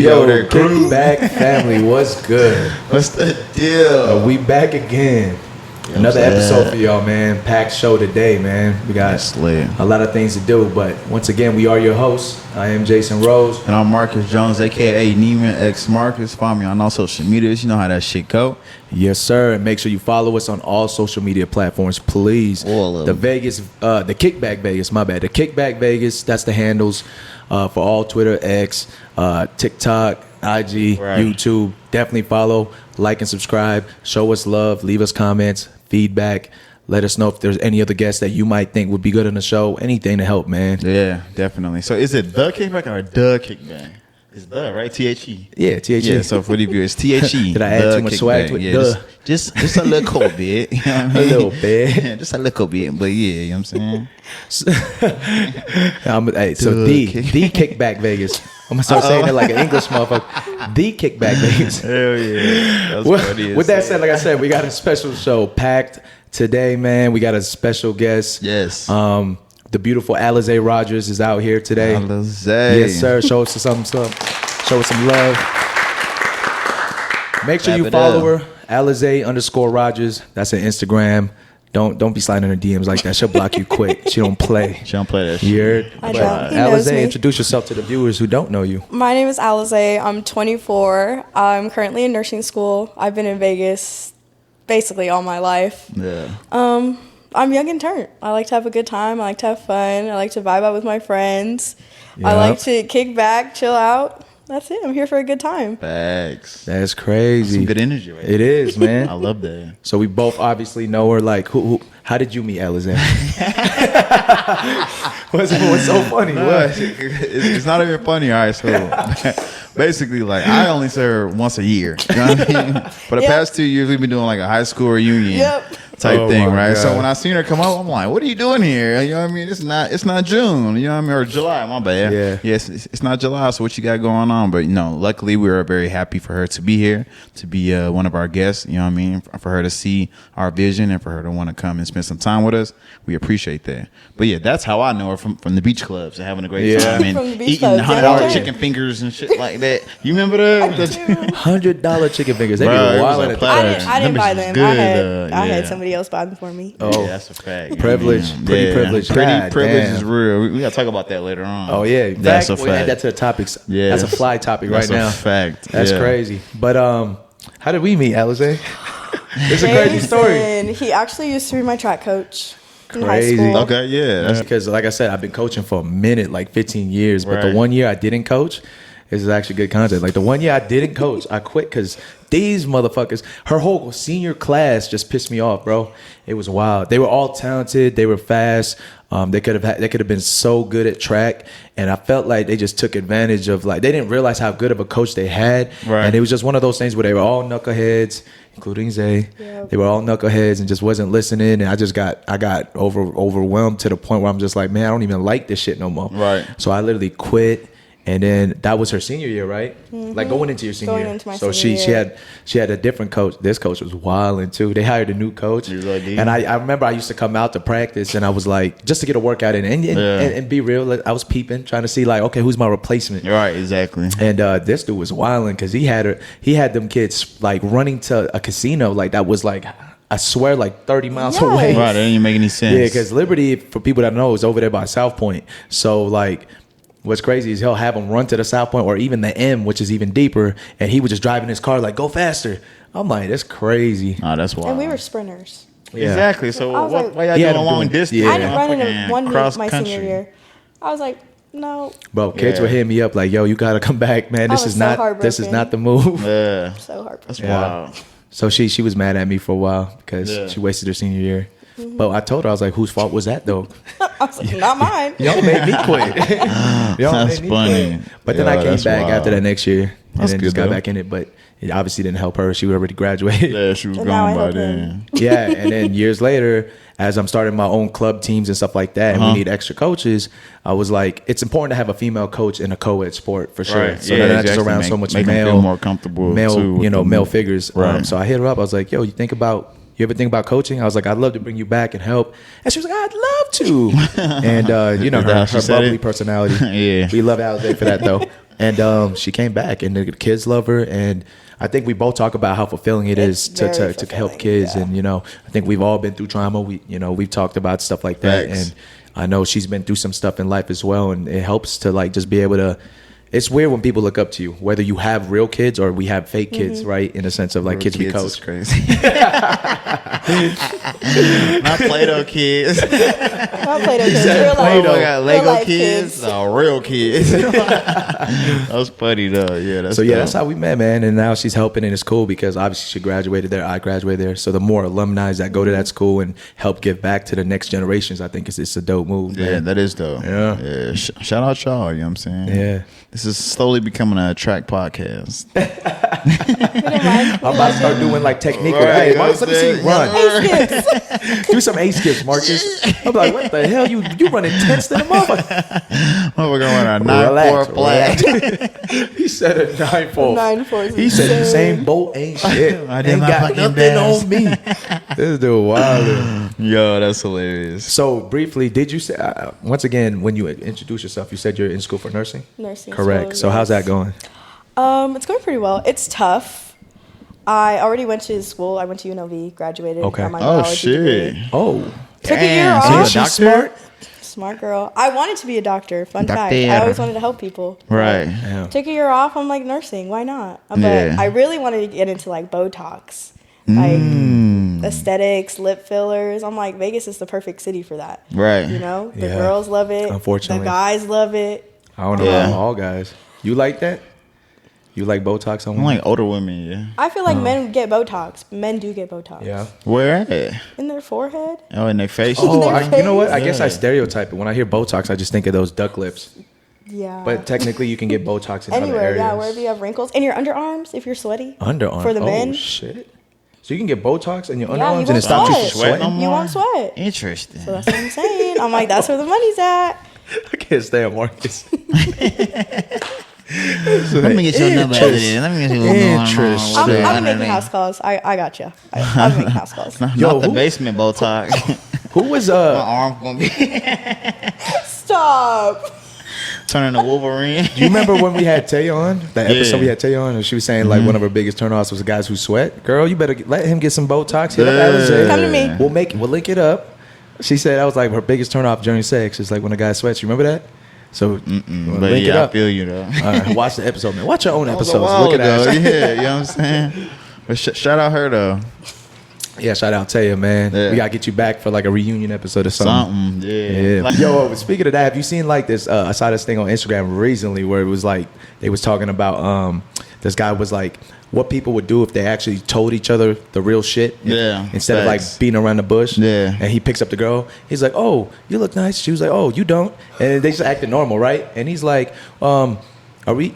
Yo, Kickback family, what's good? What's the deal? We back again. Another episode for y'all, man. Packed show today, man. We got a lot of things to do, but once again, we are your hosts. I am Jason Rose. And I'm Marcus Jones, a.k.a. Neiman X Marcus. Follow me on all social medias. You know how that shit go. Yes, sir. And make sure you follow us on all social media platforms, please. All of the them. Vegas, the Kickback Vegas, my bad. The Kickback Vegas, that's the handles for all Twitter, X, TikTok, IG, YouTube. Definitely follow, like, and subscribe. Show us love. Leave us comments, feedback. Let us know if there's any other guests that you might think would be good on the show. Anything to help, man. Yeah, definitely. So is it the Kickback or the Kickback? It's the, right? T-H-E. Yeah, T-H-E. Yeah, so for the viewers, T-H-E. Did I add too much swag to it? Yeah, just a little bit. You know what I mean? A little bit. Yeah, just a little bit. But yeah, you know what I'm saying? The Kickback Vegas. I'm gonna start saying it like an English motherfucker. The Kickback Vegas. Hell yeah. With that said, like I said, we got a special show packed today, man. We got a special guest. Yes. The beautiful Alizé Rodgers is out here today. Alize. Yes, sir. Show us some show us some love. Make sure you follow her, Alizé_Rodgers. That's her Instagram. Don't be sliding in her DMs like that. She'll block you quick. She don't play. She don't play that shit. You heard? I know. He knows Alizé, me. introduce yourself to the viewers who don't know you. My name is Alize. I'm 24. I'm currently in nursing school. I've been in Vegas basically all my life. Yeah. I'm young and turned. I like to have a good time. I like to have fun. I like to vibe out with my friends. Yep. I like to kick back, chill out. That's it. I'm here for a good time. Facts. That's crazy. Some good energy right It is, man. I love that. So we both obviously know her. Like, how did you meet Alizé? What's so funny? What? It's not even funny. All right, so basically, like, I only see her once a year. You know what I mean? For the past 2 years, we've been doing like a high school reunion type thing, right? God. So when I seen her come out, I'm like, what are you doing here? You know what I mean? It's not June, you know what I mean? Or July, my bad. Yeah. Yes, it's not July, so what you got going on? But, you know, luckily we were very happy for her to be here, to be one of our guests, you know what I mean? For her to see our vision and for her to want to come and spend some time with us. We appreciate that. But yeah, that's how I know her from the beach clubs and having a great time and From the beach eating clubs, $100 chicken fingers and shit like that. You remember that? $100 chicken fingers. They be Bruh, it was wild a at the platter. time. I didn't buy Them them. bitches was I good, had yeah. somebody else buy them for me. Oh, Yeah, that's a fact. Privilege. Pretty privilege. Pretty God privilege damn. is real. We gotta talk about that later on. Oh yeah, That's a We'll add fact. that to the topics. Yeah, That's a fly topic That's right now. a fact. That's Yeah. crazy. But how did we meet, Alizé? It's a crazy story. Jason, he actually used to be my track coach in high Crazy. school. Okay, yeah. That's because, like I said, I've been coaching for a minute, like 15 years. But the Right. 1 year I didn't coach, this is actually good content. Like the 1 year I didn't coach, I quit because these motherfuckers, her whole senior class just pissed me off, bro. It was wild. They were all talented. They were fast. They could have been so good at track, and I felt like they just took advantage of, like, they didn't realize how good of a coach they had, Right. and it was just one of those things where they were all knuckleheads, including Zay. Yep. They were all knuckleheads and just wasn't listening, and I got overwhelmed to the point where I'm just like, man, I don't even like this shit no more. Right. So I literally quit. And then that was her senior year, right? Like going into your senior year. Going into my so senior year. she had a different coach. This coach was wilding too. They hired a new coach, and I remember I used to come out to practice, and I was like, just to get a workout in and be real. Like, I was peeping, trying to see like, okay, who's my replacement? Right, exactly. And this dude was wilding because he had them kids like running to a casino like that was like, I swear, like 30 miles Yes. away. Right, that didn't even make any sense. Yeah, because Liberty, for people that know, is over there by South Point. So like, what's crazy is he'll have them run to the South Point or even the M, which is even deeper, and he was just driving his car like, go faster. I'm like, that's crazy. Oh, that's wild. And we were sprinters. Yeah. Exactly. So I was like- why y'all He had doing him long doing- distance? Yeah. I didn't run in Fucking one meet cross my country. senior year. I was like, no. Bro, kids Yeah. were hitting me up like, "Yo, you gotta come back, man. This was is so this is heartbroken. not the move." Yeah. So heartbroken. That's Yeah. wild. So she was mad at me for a while because Yeah. she wasted her senior year. But I told her, I was like, "Whose fault was that though? I was like, not mine. Y'all made me quit." Y'all That's made me funny. quit. But then I Yeah, came that's back wild. after that next year and That's then good, just got though. back in it. But it obviously didn't help her. She already graduated. Yeah, she was And now gone I by help then. him. Yeah, and then years later, as I'm starting my own club teams and stuff like that, and we need extra coaches, I was like, it's important to have a female coach in a co-ed sport for sure. Right. So Yeah, they're not just exactly. around so much Make them male, feel more comfortable, male, too, with the- male figures. Right. So I hit her up. I was like, yo, you ever think about coaching? I was like, I'd love to bring you back and help. And she was like, I'd love to. And Is that her, how she her said bubbly it? personality. Yeah. We love Alize for that though. And she came back, and the kids love her. And I think we both talk about how fulfilling it is It's to very help fulfilling, kids. yeah. And I think we've all been through trauma. We've talked about stuff like that. Facts. And I know she's been through some stuff in life as well. And it helps to like just be able to. It's weird when people look up to you, whether you have real kids or we have fake kids, right? In the sense of like kids we is coach. crazy. Not Play-Doh kids. Not Play-Doh kids. Real Oh life. my God, Lego life kids. No, real kids. That was funny though. Yeah, that's So yeah, dope. that's how we met, man. And now she's helping, and it's cool because obviously she graduated there, I graduated there. So the more alumni that go to that school and help give back to the next generations, I think it's a dope move. Yeah, man. that is dope. Yeah. Shout out y'all, you know what I'm saying? Yeah. This is slowly becoming a track podcast. I'm about to start doing like technique. Right, Hey, Marcus, let me see you run. Skips. Do some ace skips, Marcus. I'm like, what the hell? You running tense to the motherfucker. Oh, we're going on a 9-4 flat. He said a 9-4. 9-4 is He said insane. Usain Bolt ain't shit. I did Ain't my got fucking nothing best. on me. This dude wild. Yo, that's hilarious. So briefly, did you say once again when you introduced yourself, you said you're in school for nursing? Nursing Correct. school, So how's yes. that going? It's going pretty well. It's tough. I already went to school. I went to UNLV, graduated. Okay. Got my Oh, biology shit. degree. Oh, Took a year Damn, so off. you're a she's doctor? smart. Smart girl. I wanted to be a doctor. Fun fact. Doctor. I always wanted to help people. Right. Yeah. Took a year off. I'm like, nursing. Why not? But Yeah. I really wanted to get into like Botox, like aesthetics, lip fillers. I'm like, Vegas is the perfect city for that. Right. You know, the Yeah. girls love it. Unfortunately. The guys love it. I don't know Yeah. about all guys. You like that? You like Botox on I'm women? like older women, yeah. I feel like men get Botox. Men do get Botox. Yeah. Where at? In their forehead. Oh, in their face? Oh, their you know what? I face. guess I stereotype it. When I hear Botox, I just think of those duck lips. Yeah. But technically, you can get Botox in other anywhere, areas. yeah, wherever you have wrinkles. In your underarms, if you're sweaty. Underarm. For the Oh, men. shit. So you can get Botox in your Yeah, you underarms and it won't stops you from sweat. Sweat no sweating? You more? won't sweat. Interesting. So that's what I'm saying. I'm like, that's where the money's at. I can't stand Marcus. Let me get your number out of there. Let me get your Interest. I'm Yeah. making house calls. I got you. I'm making house calls. Not Yo, the who- basement Botox. Who was My arm gonna be Stop. turning to Wolverine. Do you remember when we had Tay on? That Yeah. episode we had Tay on, and she was saying like one of her biggest turnoffs was the guys who sweat. Girl, you better let him get some Botox. Hit up Yeah. Alize. Come to me. We'll link it up. She said that was like her biggest turnoff during sex. It's like when a guy sweats. You remember that? So But link it yeah, I up. feel you though. All right, watch the episode, man. Watch your own That was a episodes. while Look at ago. that. Yeah, you know what I'm saying? But shout out her though. Yeah, shout out Taya, man. Yeah. We gotta get you back for like a reunion episode or something. Something, yeah. Yeah. Like- Yo, speaking of that, have you seen like this? I saw this thing on Instagram recently where it was like they was talking about this guy was like what people would do if they actually told each other the real shit. Yeah, Instead of like facts. beating around the bush. Yeah. And he picks up the girl. He's like, "Oh, you look nice." She was like, "Oh, you don't." And they just acted normal, right? And he's like,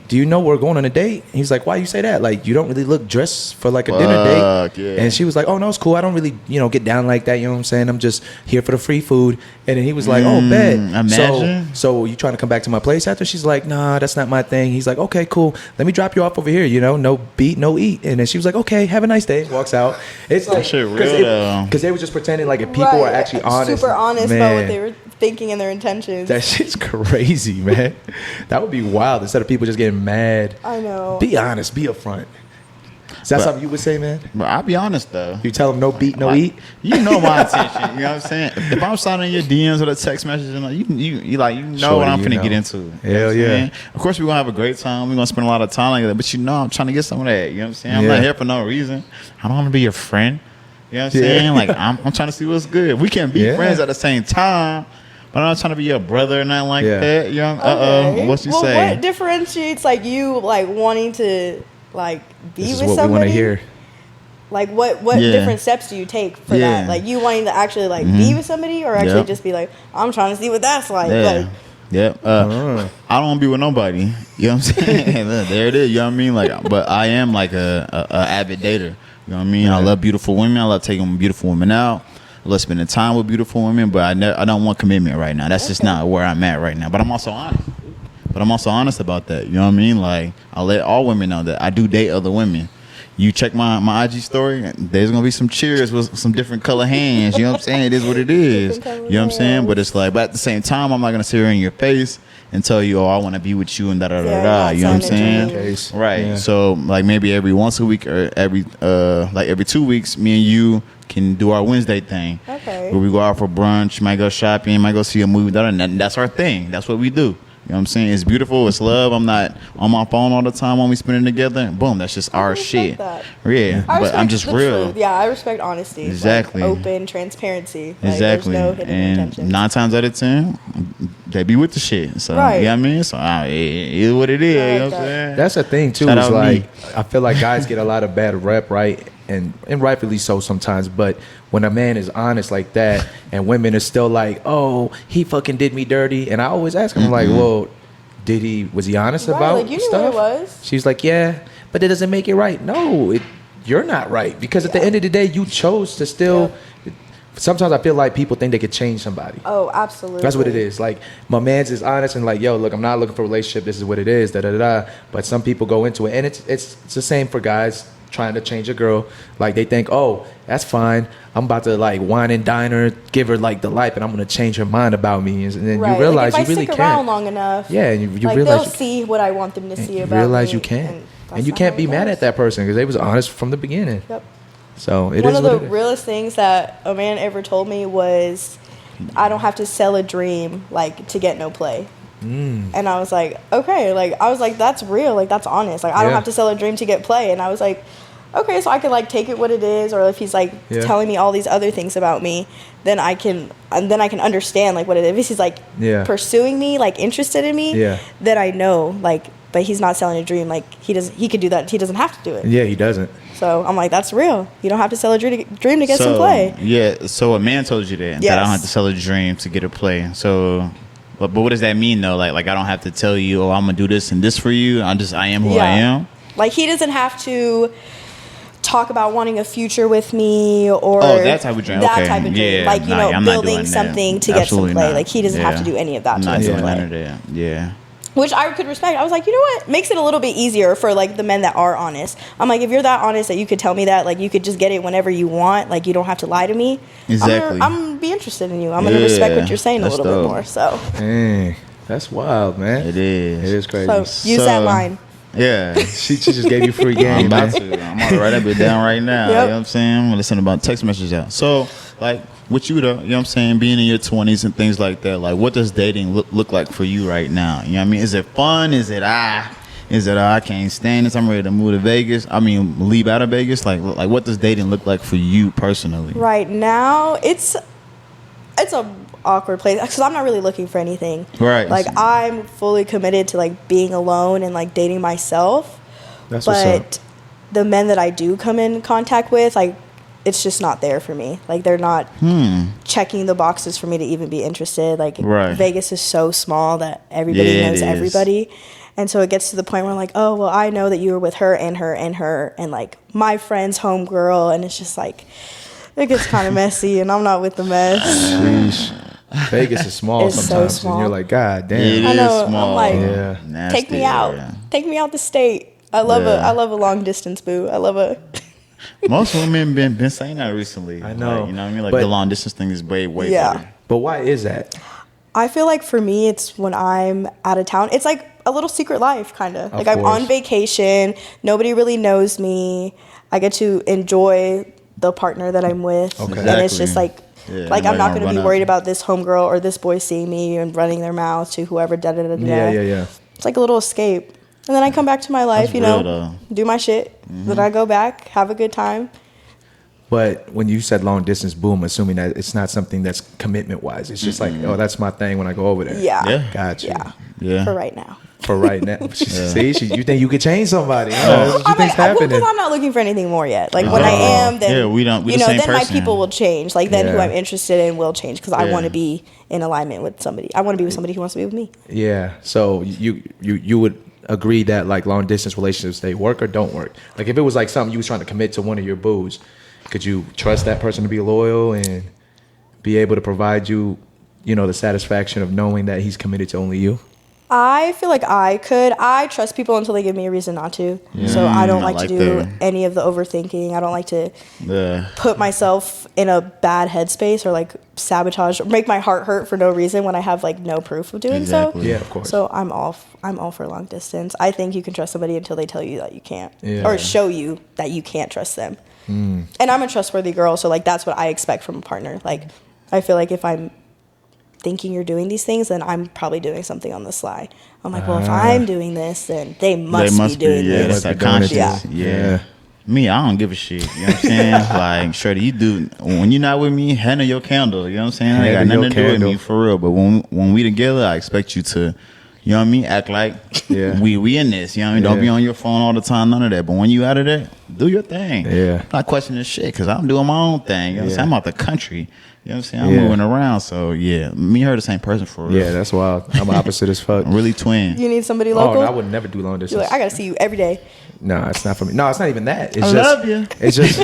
do you know we're going on a date? And he's like, why you say that? Like, you don't really look dressed for like a dinner Fuck, date. yeah. And she was like, oh, no, it's cool. I don't really, get down like that. You know what I'm saying? I'm just here for the free food. And then he was like, oh, bet. imagine. So you trying to come back to my place after? She's like, nah, that's not my thing. He's like, okay, cool. Let me drop you off over here. No beat, no eat. And then she was like, okay, have a nice day. Walks out. It's like, shit real, though. because they were just pretending like if people are actually honest. Super honest about man, what they were thinking and their intentions. that shit's crazy, man. That would be wild instead of people just getting mad. I know. Be honest, be upfront. Is that But- something you would say, man? But I'll be honest though. You tell them no beat, no Like, eat. You know my intention. You know what I'm saying? If I'm signing your DMs or the text messages, and you know what Shorty, I'm you finna know. get into. You know Hell what I'm yeah. saying? Of course, we're gonna have a great time. We're gonna spend a lot of time like that. But I'm trying to get some of that. You know what I'm saying? I'm Yeah. not here for no reason. I don't want to be your friend. You know what I'm Yeah. saying? Like I'm trying to see what's good. We can be Yeah. friends at the same time. But I'm not trying to be your brother or nothing like Yeah. that. You know? Okay. What you well, say? what differentiates like you like wanting to like be This is with what we want somebody? to hear. Like what Yeah. different steps do you take for Yeah. that? Like you wanting to actually like be with somebody, or actually Yep. just be like, I'm trying to see what that's like. Yeah. Like Yep. I don't want to be with nobody. You know what I'm saying? There it is. You know what I mean? Like, but I am like a avid dater. You know what I mean? I love beautiful women. I love taking beautiful women out. I love spending time with beautiful women. But I don't want commitment right now. That's just not where I'm at right now. But I'm also honest about that. You know what I mean? Like, I let all women know that I do date other women. You check my IG story, there's gonna be some cheers with some different color hands. You know what I'm saying? It is what it is. You know what I'm saying? But it's like, but at the same time, I'm not gonna sit here in your face and tell you, oh, I want to be with you and da da da da. You know what I'm saying? Case. Right. Yeah. So like maybe every once a week or every 2 weeks, me and you can do our Wednesday thing. Okay. Where we go out for brunch, might go shopping, might go see a movie. And that's our thing. That's what we do. You know what I'm saying? It's beautiful. It's love. I'm not on my phone all the time when we spend it together. Boom. That's just our respect shit. that. Yeah. I But I'm respect just the real. truth. Yeah, I respect honesty. Exactly. Like, open transparency. Like, Exactly. There's no hidden And intentions. 9 times out of 10, they be with the shit. So, Right. you know what I mean? So, it is what it is. I like You know what I'm that. saying? That's the thing too. Shout Is out like me. I feel like guys get a lot of bad rep, right? And rightfully so sometimes. But when a man is honest like that, and women are still like, "Oh, he fucking did me dirty," and I always ask him, I'm like, "Well, was he honest Right, about like, you knew stuff?" what it was. She's like, "Yeah, but it doesn't make it right." No, you're not right, because at the end of the day, you chose to still. Sometimes I feel like people think they could change somebody. Oh, absolutely. That's what it is. Like, my man's is honest and like, yo, look, I'm not looking for a relationship. This is what it is. Da da da. Da. But some people go into it, and it's the same for guys trying to change a girl. Like, they think, oh, that's fine. I'm about to like wine and dine her, give her like the life, and I'm gonna change her mind about me. And then Right. you realize like, if you really I stick around can't. long enough, Yeah, and you like, realize they'll see what I want them to see you about realize me, you can't, that's and you not can't how be it mad goes. at that person because they was honest from the beginning. Yep. So it One is of what the it is. realest things that a man ever told me was, I don't have to sell a dream like to get no play. And I was like, okay, like I was like, that's real, like that's honest. Like I don't Yeah. have to sell a dream to get play. And I was like, okay, so I can like take it what it is, or if he's like Yeah. telling me all these other things about me, then I can understand like what it is. If he's like Yeah. pursuing me, like interested in me, Yeah. then I know like, but he's not selling a dream. Like he could do that. He doesn't have to do it. Yeah, he doesn't. So I'm like, that's real. You don't have to sell a dream to get some play. Yeah, so a man told you that I Yes. don't have to sell a dream to get a play. So, but what does that mean though? Like I don't have to tell you, oh, I'm gonna do this and this for you. I am who I am. Like he doesn't have to talk about wanting a future with me or that type of dream. That Okay. type of dream. Yeah, like, you nah, know, I'm not doing building that. something to get Absolutely some play. not. Like he doesn't have to do any of that I'm to not get some doing play. none of that. Yeah. Which I could respect. I was like, you know what? Makes it a little bit easier for like the men that are honest. I'm like, if you're that honest that you could tell me that, like you could just get it whenever you want, like you don't have to lie to me. Exactly. I'm gonna be interested in you. I'm gonna respect what you're saying a That's little bit dope. more. So Dang, that's wild, man. It is. It is crazy. so use that line. Yeah. She just gave you free I'm game, about man. to. I'm gonna write that bit down right now. Yep. You know what I'm saying? I'm gonna send about text messages out. So, like, with you though, you know what I'm saying? Being in your 20s and things like that, like, what does dating look like for you right now? You know what I mean? Is it fun? Is it I can't stand this? I'm ready to move to Vegas. I mean, leave out of Vegas. Like, what does dating look like for you personally? Right now, it's a awkward place because I'm not really looking for anything. Right. Like I'm fully committed to like being alone and like dating myself. That's what's up. But the men that I do come in contact with, like it's just not there for me. Like they're not checking the boxes for me to even be interested. Like Right. Vegas is so small that everybody Yeah, it knows is. everybody. And so it gets to the point where I'm like, oh, well, I know that you were with her and her and her and like my friend's homegirl. And it's just like, it gets kind of messy and I'm not with the mess. Sheesh. Vegas is small It's so sometimes, small. and you're like, God damn. It I is know, I'm small. like, Yeah. Nasty, Take me out. yeah. Take me out the state. I love Yeah. I love a long distance boo. I love a Most women been saying that recently. I know. Like, you know what I mean? Like But- the long distance thing is way Yeah. better. But why is that? I feel like for me it's when I'm out of town. It's like a little secret life kind of. Like I'm course. on vacation. Nobody really knows me. I get to enjoy the partner that I'm with. Okay. And it's just like Yeah, like I'm nobody not gonna going to be run worried up. about this homegirl or this boy seeing me and running their mouth to whoever da da da da. Yeah. It's like a little escape. And then I come back to my life, That's you know, real, though. do my shit. Then I go back, have a good time. But when you said long distance, boom, assuming that it's not something that's commitment wise. It's just like, oh, that's my thing when I go over there. Yeah. Gotcha. Yeah. For right now. For right now. See, you think you could change somebody. That's what you think's happening. Because I'm not looking for anything more yet. Like when I am, then we the same then my person. people will change. Like then who Yeah. I'm interested in will change because I want to be in alignment with somebody. I want to be with somebody who wants to be with me. Yeah. So you would agree that like long distance relationships, they work or don't work? Like if it was like something you was trying to commit to one of your boos, could you trust that person to be loyal and be able to provide you, the satisfaction of knowing that he's committed to only you? I feel like I could. I trust people until they give me a reason not to. So I don't like to do any of the overthinking. I don't like to put myself in a bad headspace or like sabotage or make my heart hurt for no reason when I have like no proof of doing so. Yeah, of course. So I'm all for long distance. I think you can trust somebody until they tell you that you can't Yeah. or show you that you can't trust them. And I'm a trustworthy girl, so like that's what I expect from a partner. Like I feel like if I'm thinking you're doing these things, then I'm probably doing something on the sly. I'm like, well, if I'm doing this, then they must be doing this. That's conscious. Yeah. Me, I don't give a shit. You know what I'm saying? Like, Shreddy, you do when you're not with me, handle your candle. You know what I'm saying? I ain't got nothing to do with me for real. But when we together, I expect you to, you know what I mean? Act like we in this. You know what I mean? Don't be on your phone all the time, none of that. But when you out of there, do your thing. Yeah. I'm not questioning shit because I'm doing my own thing. You know what I'm saying? I'm out the country. You know what I'm saying? I'm moving around. So, me and her the same person for real. Yeah, that's wild. I'm opposite as fuck. Really twin. You need somebody local? Oh, I would never do long distance. You're like, I gotta see you every day. No, it's not for me. No, it's not even that. It's I just, love you. It's just,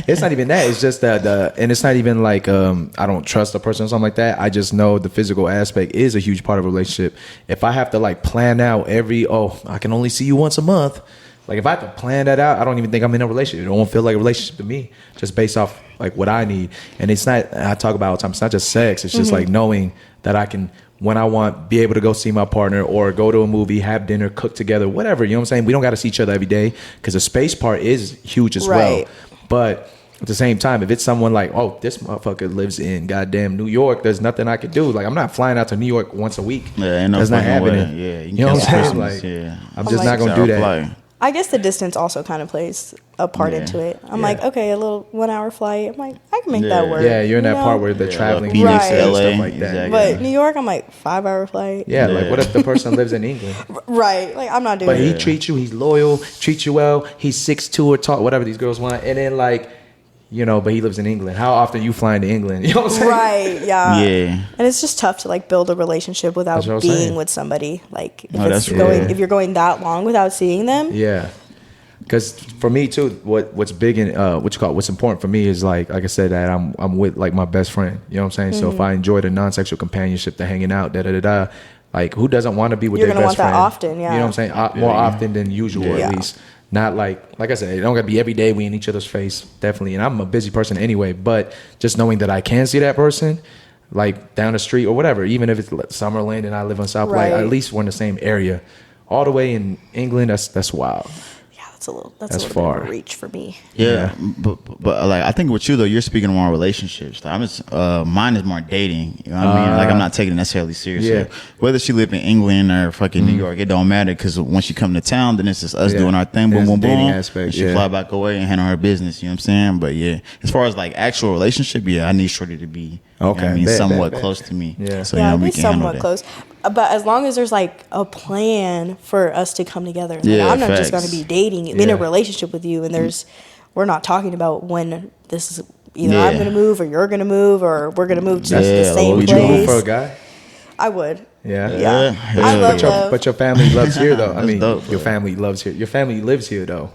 it's not even that. It's just that, and it's not even like I don't trust a person or something like that. I just know the physical aspect is a huge part of a relationship. If I have to like plan out I can only see you once a month. Like if I have to plan that out, I don't even think I'm in a relationship. It won't feel like a relationship to me, just based off like what I need. And it's not, I talk about all the time, it's not just sex. It's just like knowing that I can, when I want, be able to go see my partner or go to a movie, have dinner, cook together, whatever. You know what I'm saying? We don't got to see each other every day because the space part is huge as well. But at the same time, if it's someone like, oh, this motherfucker lives in goddamn New York, there's nothing I could do. Like I'm not flying out to New York once a week. Yeah, ain't no That's not fucking happening. way. Yeah, you know what I'm saying? Like, I'm just not gonna do that. I guess the distance also kind of plays a part into it. I'm like, okay, a little 1 hour flight. I'm like, I can make that work. Yeah, you're in that part where the traveling Phoenix, and LA, stuff like that. exactly. But New York, I'm like 5 hour flight. Yeah, like what if the person lives in England? Right. Like I'm not doing But it. he treats you, he's loyal, treats you well, he's 6'2" or tall, whatever these girls want, and then like, but he lives in England. How often are you flying to England? You know what I'm saying? Right, yeah. Yeah. And it's just tough to like build a relationship without That's what I'm being saying. with somebody. Like if that's if you're going that long without seeing them. Yeah. Because for me too, what's big in what's important for me is like I said, that I'm with like my best friend. You know what I'm saying? So if I enjoy the non-sexual companionship, the hanging out, like who doesn't want to be with You're their gonna best want friend? that often, yeah. You know what I'm saying? More often than usual, at least. Not like I said, it don't gotta be every day we in each other's face, definitely. And I'm a busy person anyway, but just knowing that I can see that person, like down the street or whatever, even if it's Summerlin and I live on South, like at least we're in the same area. All the way in England, that's wild. That's a little far. bit of a reach for me. Yeah, but like I think with you though, you're speaking more relationships. I'm just mine is more dating. You know what I mean? Like I'm not taking it necessarily seriously. Yeah. Whether she live in England or fucking New York, it don't matter because once she come to town, then it's just us doing our thing. Boom, boom, boom. Aspect, and she fly back away and handle her business. You know what I'm saying? But yeah, as far as like actual relationship, I need Shorty to be somewhat close to me. Yeah, so yeah, we be can handle somewhat that. close. But as long as there's like a plan for us to come together, like, I'm not just going to be dating in a relationship with you, and we're not talking about when this is either I'm going to move or you're going to move or we're going to move to the same Would place. you move for a guy? I would. Yeah. I love love. But your family loves here though. I mean, dope, your family loves here. Your family lives here though,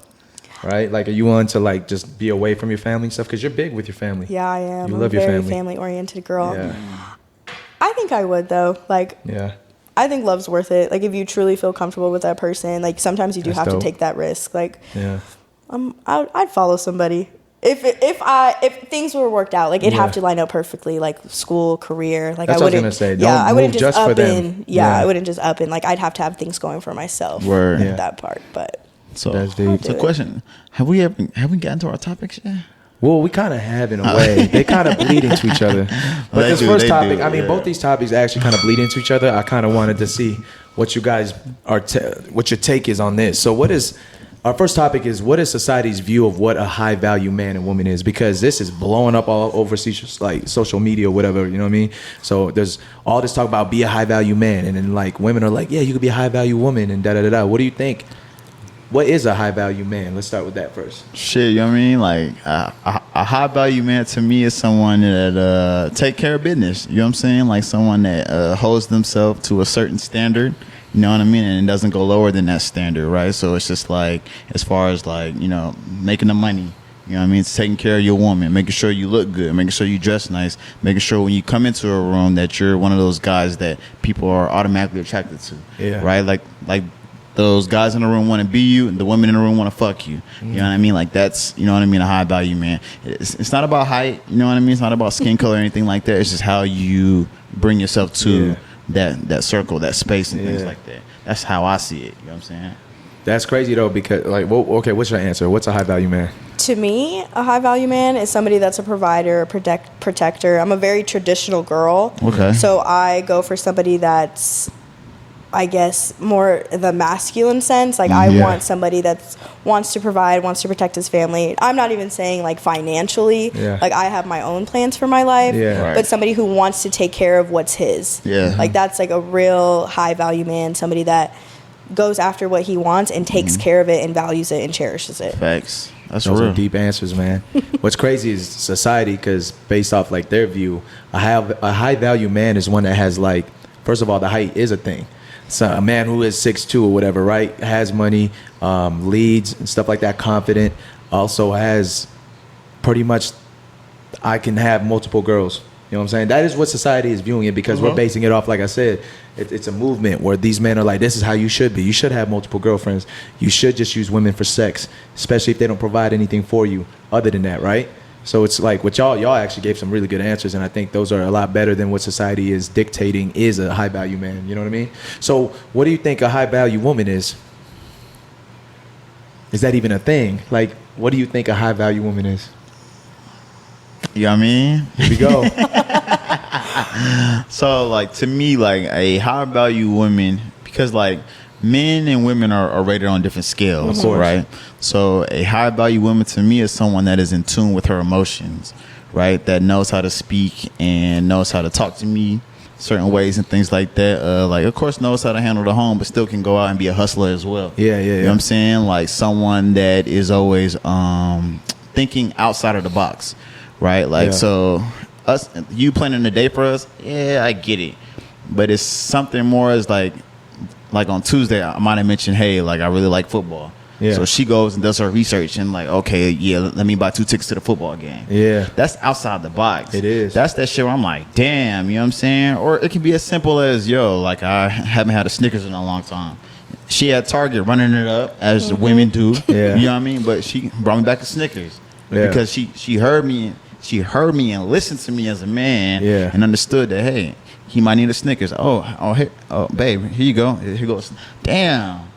right? Like, are you willing to like just be away from your family and stuff? Because you're big with your family. Yeah, I am. You I'm love a your very family. family-oriented girl. Yeah. I think I would though. Like, I think love's worth it. Like, if you truly feel comfortable with that person, like sometimes you do have to take that risk. Like, I'd follow somebody if things were worked out. Like, it'd have to line up perfectly. Like school, career. Like, That's I what I wouldn't. was gonna say. Yeah, Don't I wouldn't move just just for up them. in. Yeah, I wouldn't just up in. Like, I'd have to have things going for myself. Word. With that part, but. So That's deep. it's a question: Have we gotten to our topics yet? Well, we kind of have in a way. They kind of bleed into each other. But this first topic, I mean, both these topics actually kind of bleed into each other. I kind of wanted to see what you guys what your take is on this. So what is our first topic is, what is society's view of what a high value man and woman is? Because this is blowing up all over like social media or whatever, you know what I mean? So there's all this talk about be a high value man, and then like women are like, yeah, you could be a high value woman and da da da da. What do you think? What is a high value man? Let's start with that first. Shit, you know what I mean? Like a high value man to me is someone that take care of business. You know what I'm saying? Like someone that holds themselves to a certain standard. You know what I mean? And it doesn't go lower than that standard, right? So it's just like, as far as like, you know, making the money, you know what I mean? It's taking care of your woman, making sure you look good, making sure you dress nice, making sure when you come into a room that you're one of those guys that people are automatically attracted to, right? Like those guys in the room want to be you, and the women in the room want to fuck you. You know what I mean? Like that's, you know what I mean, a high value man. It's not about height, you know what I mean? It's not about skin color or anything like that. It's just how you bring yourself to that circle, that space, and things like that. That's how I see it. You know what I'm saying? That's crazy though, because like, well, okay, what's your answer? What's a high value man? To me, a high value man is somebody that's a provider, a protector. I'm a very traditional girl. Okay. So I go for somebody that's, I guess, more the masculine sense. Like I want somebody that wants to provide, wants to protect his family. I'm not even saying like financially. Like I have my own plans for my life. But somebody who wants to take care of what's his. Like that's like a real high value man. Somebody that goes after what he wants and takes care of it and values it and cherishes it. Facts. Those are deep answers, man. What's crazy is society, because based off like their view, a high value man is one that has like, first of all, the height is a thing. So a man who is 6'2" or whatever, right, has money, leads and stuff like that, confident, also has pretty much, I can have multiple girls. You know what I'm saying? That is what society is viewing it, because we're basing it off, like I said, it's a movement where these men are like, this is how you should be. You should have multiple girlfriends. You should just use women for sex, especially if they don't provide anything for you other than that, right? So it's like, what y'all actually gave some really good answers, and I think those are a lot better than what society is dictating is a high value man. You know what I mean? So what do you think a high value woman is? Is that even a thing? Like, what do you think a high value woman is? You know what I mean? Here we go. So like, to me, like a high value woman, because like men and women are rated on different scales, right? So a high value woman to me is someone that is in tune with her emotions, right? That knows how to speak and knows how to talk to me certain ways and things like that. Like, of course, knows how to handle the home, but still can go out and be a hustler as well. You know what I'm saying? Like someone that is always thinking outside of the box, right? Like, so you planning a day for us, I get it. But it's something more as like on Tuesday, I might have mentioned, hey, like I really like football. So she goes and does her research and like, okay, let me buy 2 tickets to the football game. That's outside the box. It is. That's that shit where I'm like, damn, you know what I'm saying? Or it can be as simple as, yo, like I haven't had a Snickers in a long time. She at Target running it up as the women do. You know what I mean? But she brought me back a Snickers because she heard me. She heard me and listened to me as a man and understood that, hey, he might need a Snickers. Hey, babe, here you go. Here goes. Damn,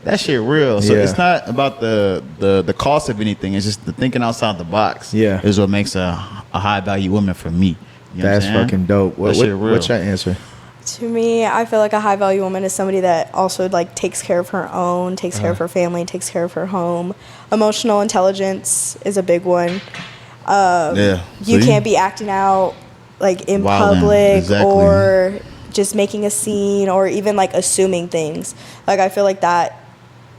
that shit real. So it's not about the cost of anything. It's just the thinking outside the box. Is what makes a high value woman for me. You know That's fucking dope. What's your answer? To me, I feel like a high value woman is somebody that also like takes care of her own, takes care of her family, takes care of her home. Emotional intelligence is a big one. You can't be acting out like in public or just making a scene or even like assuming things. Like I feel like that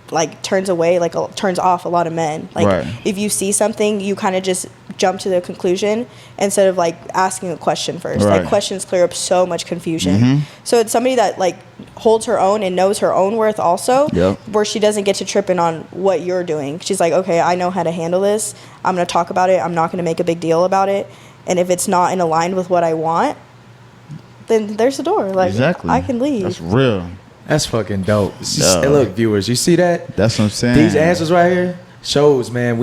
like turns off a lot of men. Like if you see something, you kind of just jump to the conclusion instead of like asking a question first. Like questions clear up so much confusion. So it's somebody that like holds her own and knows her own worth also, where she doesn't get to tripping on what you're doing. She's like, okay, I know how to handle this. I'm going to talk about it. I'm not going to make a big deal about it. And if it's not in aligned with what I want, then there's the door. Like I can leave. That's real. That's fucking dope. Hey, look, viewers, you see that? That's what I'm saying. These answers right here shows, man,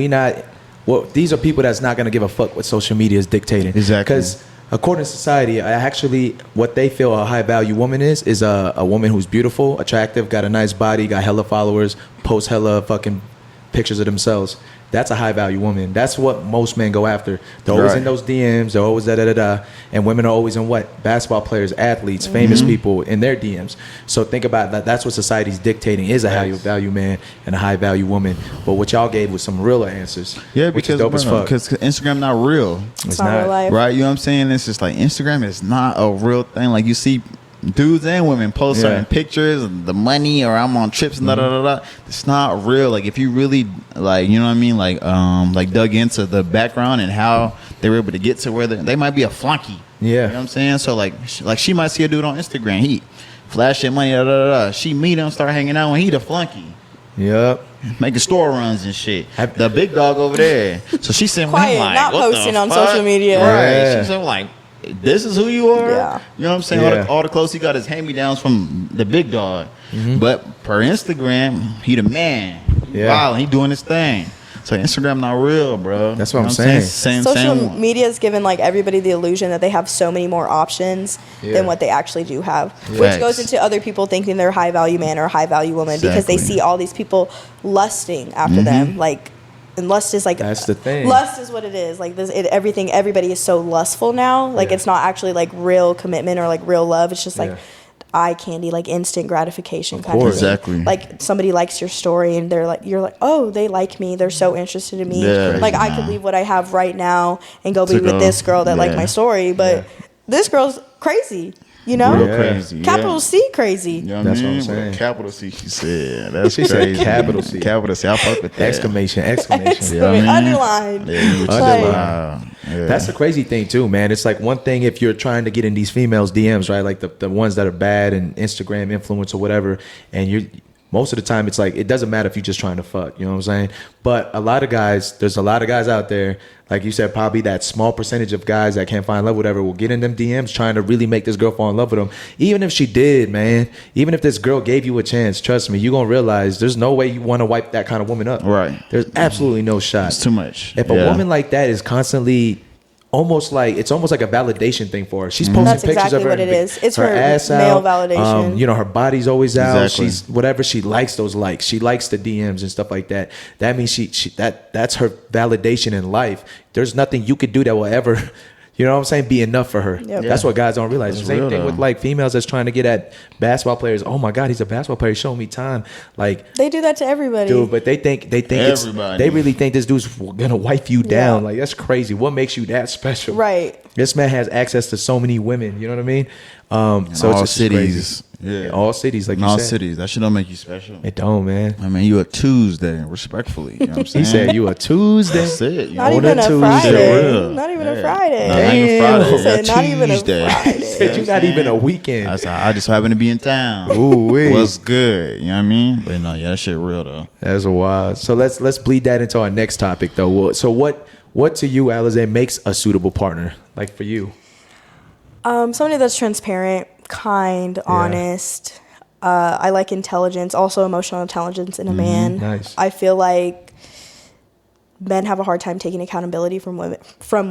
these are people that's not going to give a fuck what social media is dictating. Exactly. Because according to society, what they feel a high value woman is a woman who's beautiful, attractive, got a nice body, got hella followers, posts hella fucking pictures of themselves. That's a high value woman. That's what most men go after. They're always in those DMs. They're always da. And women are always in what? Basketball players, athletes, famous people in their DMs. So think about that. That's what society's dictating is a high value man and a high value woman. But what y'all gave was some realer answers. Yeah, because Instagram not real. It's not real life. Right? You know what I'm saying? It's just like Instagram is not a real thing. Like you see dudes and women post certain pictures of the money or I'm on trips and It's not real. Like if you really like, you know what I mean? Like dug into the background and how they were able to get to where they might be a flunky. Yeah. You know what I'm saying? So like she might see a dude on Instagram. He flashing money. She meet him, start hanging out when he the flunky. Yep. Making store runs and shit. The big dog over there. So she's sitting quiet, like, not what posting the on fuck? social media. Right. Yeah. She's like, this is who you are. Yeah. You know what I'm saying? Yeah. All the clothes he got is hand-me-downs from the big dog. But per Instagram, he the man. Wow, he doing his thing. So Instagram not real, bro. That's what I'm saying. Social media has given like everybody the illusion that they have so many more options than what they actually do have, which goes into other people thinking they're a high value man or a high value woman because they see all these people lusting after them, like. And lust is like that's the thing. Lust is what it is. Like everybody is so lustful now. Like it's not actually like real commitment or like real love. It's just like eye candy, like instant gratification kind of thing. Exactly. Like somebody likes your story and you're like, oh, they like me. They're so interested in me. Like I could leave what I have right now and go be with this girl that liked my story, but this girl's crazy. You know, real crazy. Capital C crazy. You know That's what I'm saying. Capital C. She said. That's she crazy. said capital C. Capital C. I fuck with that. Exclamation. Underline. That's the crazy thing too, man. It's like one thing if you're trying to get in these females' DMs, right? Like the ones that are bad and Instagram influence or whatever, and you're. Most of the time, it's like, it doesn't matter if you're just trying to fuck, you know what I'm saying? But there's a lot of guys out there, like you said, probably that small percentage of guys that can't find love, whatever, will get in them DMs trying to really make this girl fall in love with them. Even if she did, man, even if this girl gave you a chance, trust me, you're going to realize there's no way you want to wipe that kind of woman up. Right. There's absolutely no shot. It's too much. If a woman like that is constantly... it's almost like a validation thing for her. She's posting That's pictures exactly of her. what it is. It's her ass male out. validation. You know, her body's always out. Exactly. She's whatever. She likes those likes. She likes the DMs and stuff like that. That means that's her validation in life. There's nothing you could do that will ever, you know what I'm saying, be enough for her. Yep. That's what guys don't realize. That's The same real, thing though. with like females that's trying to get at basketball players. Oh my God, he's a basketball player. He's showing me time. Like they do that to everybody. dude, but they think they really think this dude's gonna wipe you down. Like that's crazy. What makes you that special? Right. This man has access to so many women. You know what I mean? So all it's just cities. crazy. Yeah. All cities, like In you all said. cities. That shit don't make you special. It don't, man. I mean, you a Tuesday, respectfully. You know what I'm saying? He said you a Tuesday. That's it. You Not know? even a Tuesday. Friday. Real. Not even a Friday. Not even Friday. He said, A not even a Tuesday. Friday. He said you not even a weekend. I just happen to be in town. Ooh, wee. What's good? You know what I mean? But no, yeah, that shit real though. That's wild. So let's bleed that into our next topic though. So what to you, Alize, makes a suitable partner? Like for you? Somebody that's transparent, kind, honest. I like intelligence, also emotional intelligence in a man. Nice. I feel like men have a hard time taking accountability from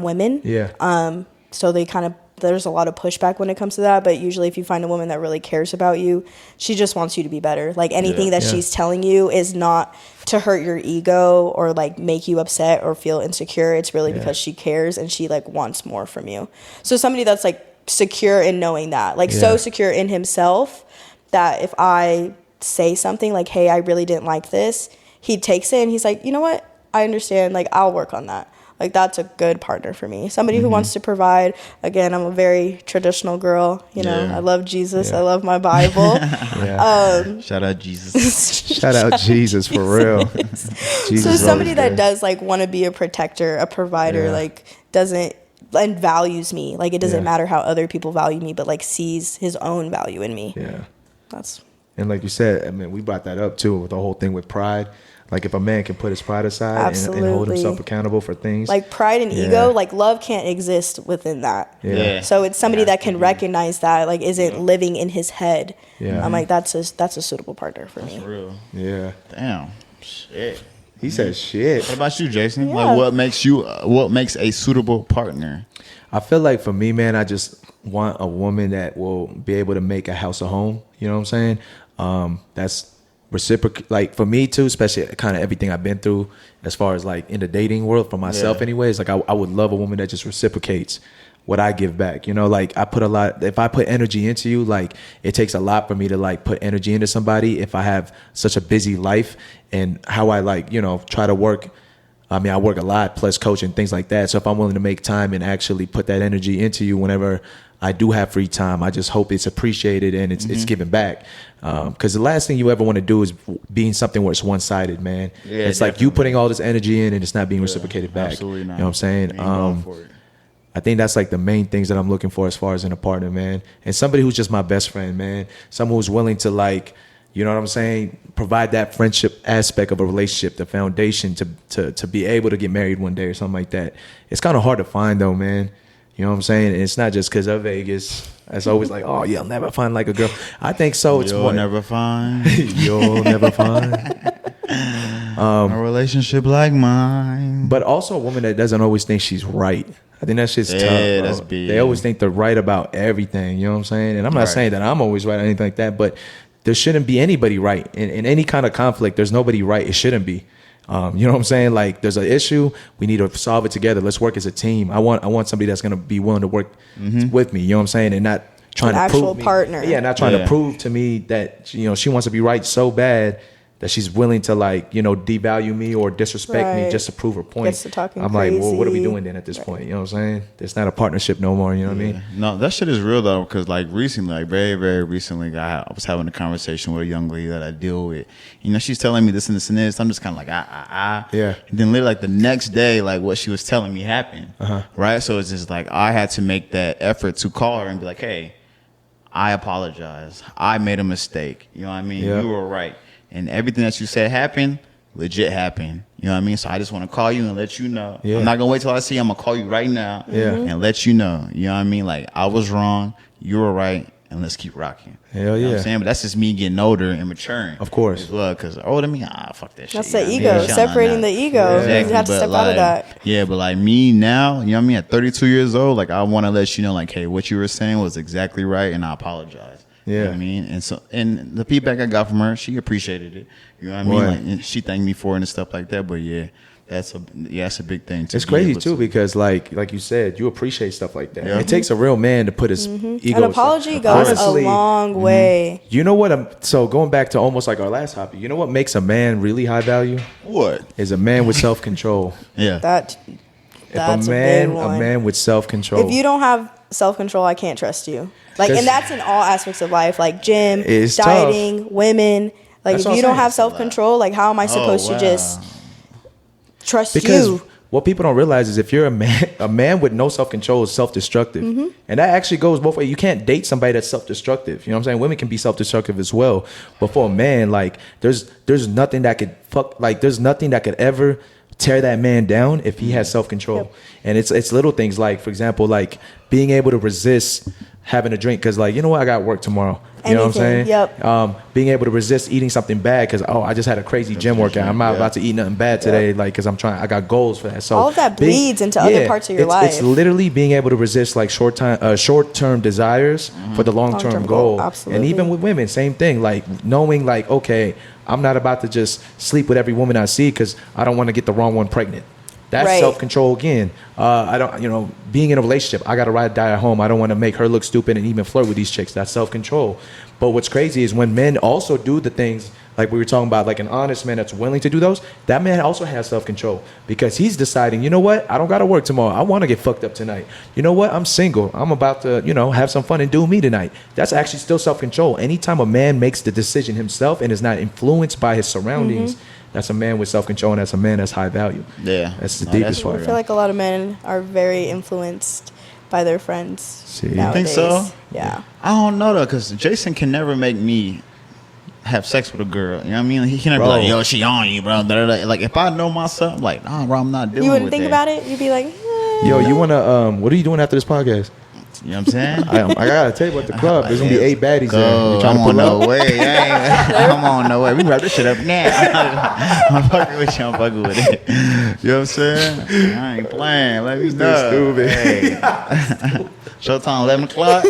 women. Yeah. So there's a lot of pushback when it comes to that. But usually if you find a woman that really cares about you, she just wants you to be better. Like anything that she's telling you is not to hurt your ego or like make you upset or feel insecure. It's really because she cares and she like wants more from you. So somebody that's like secure in knowing that, like so secure in himself that if I say something like, hey, I really didn't like this, he takes it and he's like, you know what? I understand. Like, I'll work on that. Like, that's a good partner for me. Somebody who wants to provide. Again, I'm a very traditional girl. You know, I love Jesus. I love my Bible. Shout out Jesus. Shout out Jesus for real. Jesus so somebody always that there. does like want to be a protector, a provider, like doesn't and values me. Like it doesn't matter how other people value me, but like sees his own value in me. Yeah. That's. And like you said, I mean, we brought that up too with the whole thing with pride. Like if a man can put his pride aside and hold himself accountable for things. Like pride and ego, like love can't exist within that. Yeah. So it's somebody that can recognize that, like isn't living in his head. Yeah. I'm like, that's a suitable partner for me. For real. Yeah. Damn. Shit. He said shit. What about you, Jason? Yeah. Like what makes a suitable partner? I feel like for me, man, I just want a woman that will be able to make a house a home. You know what I'm saying? That's reciprocate. Like for me too, especially kind of everything I've been through as far as like in the dating world for myself anyways, like I would love a woman that just reciprocates what I give back. You know, like I put a lot, if I put energy into you, like it takes a lot for me to like put energy into somebody if I have such a busy life and how I like, you know, try to work. I mean, I work a lot plus coaching, things like that. So if I'm willing to make time and actually put that energy into you whenever I do have free time, I just hope it's appreciated and it's given back. Because the last thing you ever want to do is being something where it's one-sided, man. Yeah, it's definitely. Like you putting all this energy in and it's not being reciprocated back. Absolutely not. You know what I'm saying? I think that's like the main things that I'm looking for as far as in a partner, man. And somebody who's just my best friend, man. Someone who's willing to like, you know what I'm saying, provide that friendship aspect of a relationship, the foundation to be able to get married one day or something like that. It's kind of hard to find though, man. You know what I'm saying? And it's not just because of Vegas. It's always like, oh, you'll never find like a girl. I think so. It's You'll never find. You'll never find. A relationship like mine. But also a woman that doesn't always think she's right. I think that's just tough. Yeah, that's big. They always think they're right about everything. You know what I'm saying? And I'm not saying that I'm always right or anything like that, but there shouldn't be anybody right. In any kind of conflict, there's nobody right. It shouldn't be. You know what I'm saying? Like there's an issue, we need to solve it together. Let's work as a team. I want somebody that's gonna be willing to work with me. You know what I'm saying? And not trying to prove me. Partner. Yeah, not trying to prove to me that, you know, she wants to be right so bad that she's willing to like, you know, devalue me or disrespect me just to prove her point. Gets to talking I'm crazy. like, well, what are we doing then at this point? You know what I'm saying? It's not a partnership no more. You know what I mean? No, that shit is real though, because like recently, like very, very recently, I was having a conversation with a young lady that I deal with. You know, she's telling me this and this and this. I'm just kind of like, Yeah. And then literally like the next day, like what she was telling me happened. Right. So it's just like I had to make that effort to call her and be like, hey, I apologize. I made a mistake. You know what I mean? Yeah. You were right. And everything that you said happened, legit happened. You know what I mean? So I just want to call you and let you know. Yeah. I'm not going to wait till I see you. I'm going to call you right now and let you know. You know what I mean? Like, I was wrong. You were right. And let's keep rocking. Hell you know what I'm saying? But that's just me getting older and maturing. Of course. As well, because older than me, fuck that shit. That's the ego. Separating the ego. Yeah. Exactly. You have to step out of that. Yeah, but like me now, you know what I mean? At 32 years old, like I want to let you know, like, hey, what you were saying was exactly right, and I apologize. Yeah, you know what I mean, and the feedback I got from her, she appreciated it. You know what I mean? Like, and she thanked me for it and stuff like that. But yeah, that's a big thing. It's crazy too because like you said, you appreciate stuff like that. Yeah. It takes a real man to put his ego. An apology goes honestly, a long way. You know what? So going back to almost like our last topic, you know what makes a man really high value? What is a man with self control? Yeah, that's a man with self control. If you don't have self control, I can't trust you. Like, and that's in all aspects of life, like gym, dieting, tough. Women. Like, that's if you don't have self control, like, how am I supposed to just trust you? What people don't realize is if you're a man with no self control is self destructive, and that actually goes both ways. You can't date somebody that's self destructive. You know what I'm saying? Women can be self destructive as well, but for a man, like, there's nothing that could there's nothing that could ever tear that man down if he has self control. Yep. And it's little things like, for example, like being able to resist having a drink because, like, you know what, I got work tomorrow. You know what I'm saying? Yep. Being able to resist eating something bad because, I just had a crazy gym workout. I'm not about to eat nothing bad today, like, because I got goals for that. So all of that bleeds into other parts of your life. It's literally being able to resist like short-term desires for the long-term goal. Absolutely. And even with women, same thing. Like knowing, like, okay, I'm not about to just sleep with every woman I see because I don't want to get the wrong one pregnant. That's self-control again. I don't, being in a relationship, I got to ride or die at home. I don't want to make her look stupid and even flirt with these chicks. That's self-control. But what's crazy is when men also do the things like we were talking about, like an honest man that's willing to do those, that man also has self-control because he's deciding, you know what? I don't got to work tomorrow. I want to get fucked up tonight. You know what? I'm single. I'm about to, have some fun and do me tonight. That's actually still self-control. Anytime a man makes the decision himself and is not influenced by his surroundings, that's a man with self-control, and that's a man that's high value. Yeah. That's the deepest part. I feel like a lot of men are very influenced by their friends nowadays. You think so? Yeah. I don't know, though, because Jason can never make me have sex with a girl. You know what I mean? He can never be like, yo, she on you, bro. Like, if I know myself, like, nah, bro, I'm not dealing with that. You wouldn't think about it? You'd be like, yo, you want to, what are you doing after this podcast? You know what I'm saying? I got to tell you about the club. There's going to be 8 baddies there. I'm on no way. I'm on no way. We can wrap this shit up now. I'm fucking with you. I'm fucking with it. You know what I'm saying? I ain't playing. Let me know. Stupid. Hey. Showtime 11 o'clock.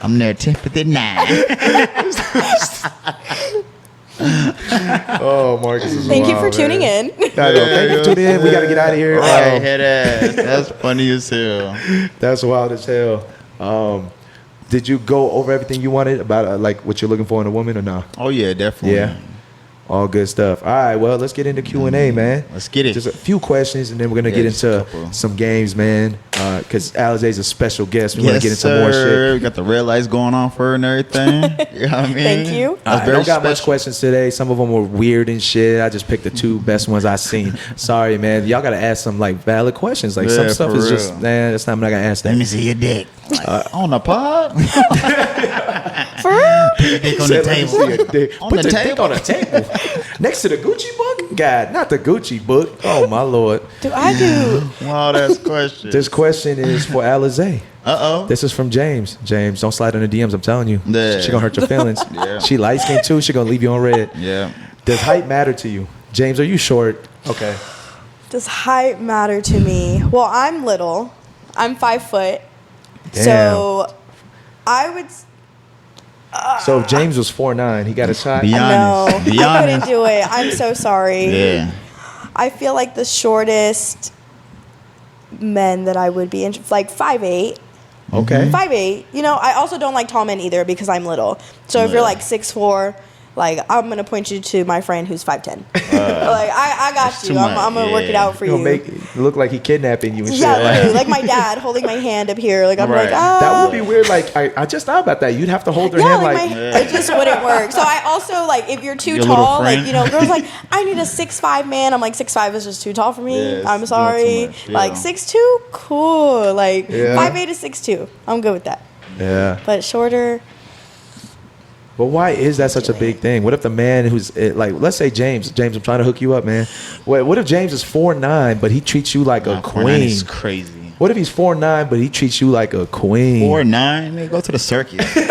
I'm there 10:59. Oh, Marcus is Thank you wild, for tuning man. in. Thank you for tuning in. We got to get out of here. Right, head ass. That's funny as hell. That's wild as hell. Did you go over everything you wanted about like what you're looking for in a woman or not? Oh yeah, definitely. Yeah. All good stuff. All right, well, let's get into Q&A, man. Let's get it. Just a few questions, and then we're going to get into some games, man, because Alize's a special guest. We want to get into more shit. We got the red lights going on for her and everything. You know what I mean? Thank you. I don't got much questions today. Some of them were weird and shit. I just picked the two best ones I seen. Sorry, man. Y'all got to ask some, like, valid questions. Like, some stuff is just, man, that's not, I'm not going to ask that. Let me see your dick. On the pod? For real? Put your dick on the table. Put the dick on the table. Next to the Gucci book? God, not the Gucci book. Oh, my Lord. Do I do? Wow, that's question. This question is for Alize. Uh-oh. This is from James. James, don't slide in the DMs, I'm telling you. Yeah. She gonna hurt your feelings. Yeah. She light skinned too. She gonna leave you on red. Yeah. Does height matter to you? James, are you short? Okay. Does height matter to me? Well, I'm little. I'm 5 foot. Damn. So I would. So if James was 4'9", he got a shot. Be No, honest. Be I honest. couldn't do it. I'm so sorry. Yeah. I feel like the shortest men that I would be like 5'8". Okay. 5'8". You know, I also don't like tall men either because I'm little. So if you're like 6'4", like I'm gonna point you to my friend who's 5'10". Like I got you. I'm gonna work it out for you. Make it look like he kidnapping you and shit. Yeah, literally, like my dad holding my hand up here. Like I'm Right. like, ah. That would be weird. Like I just thought about that. You'd have to hold her Yeah, hand like like. it just wouldn't work. So I also like if you're too Your little tall, like friend. you know, girls like I need a 6'5" man. I'm like 6'5" is just too tall for me. Yeah, it's I'm doing sorry. too much, yeah. Like 6'2", cool. Like Yeah. 5'8" to 6'2", I'm good with that. Yeah. But shorter. But why is that such a big thing? What if the man who's like, let's say James, I'm trying to hook you up, man. What if James is 4'9", but he treats you like a queen? It's crazy. What if he's 4'9", but he treats you like a queen? 4'9", man, go to the circus. Hey,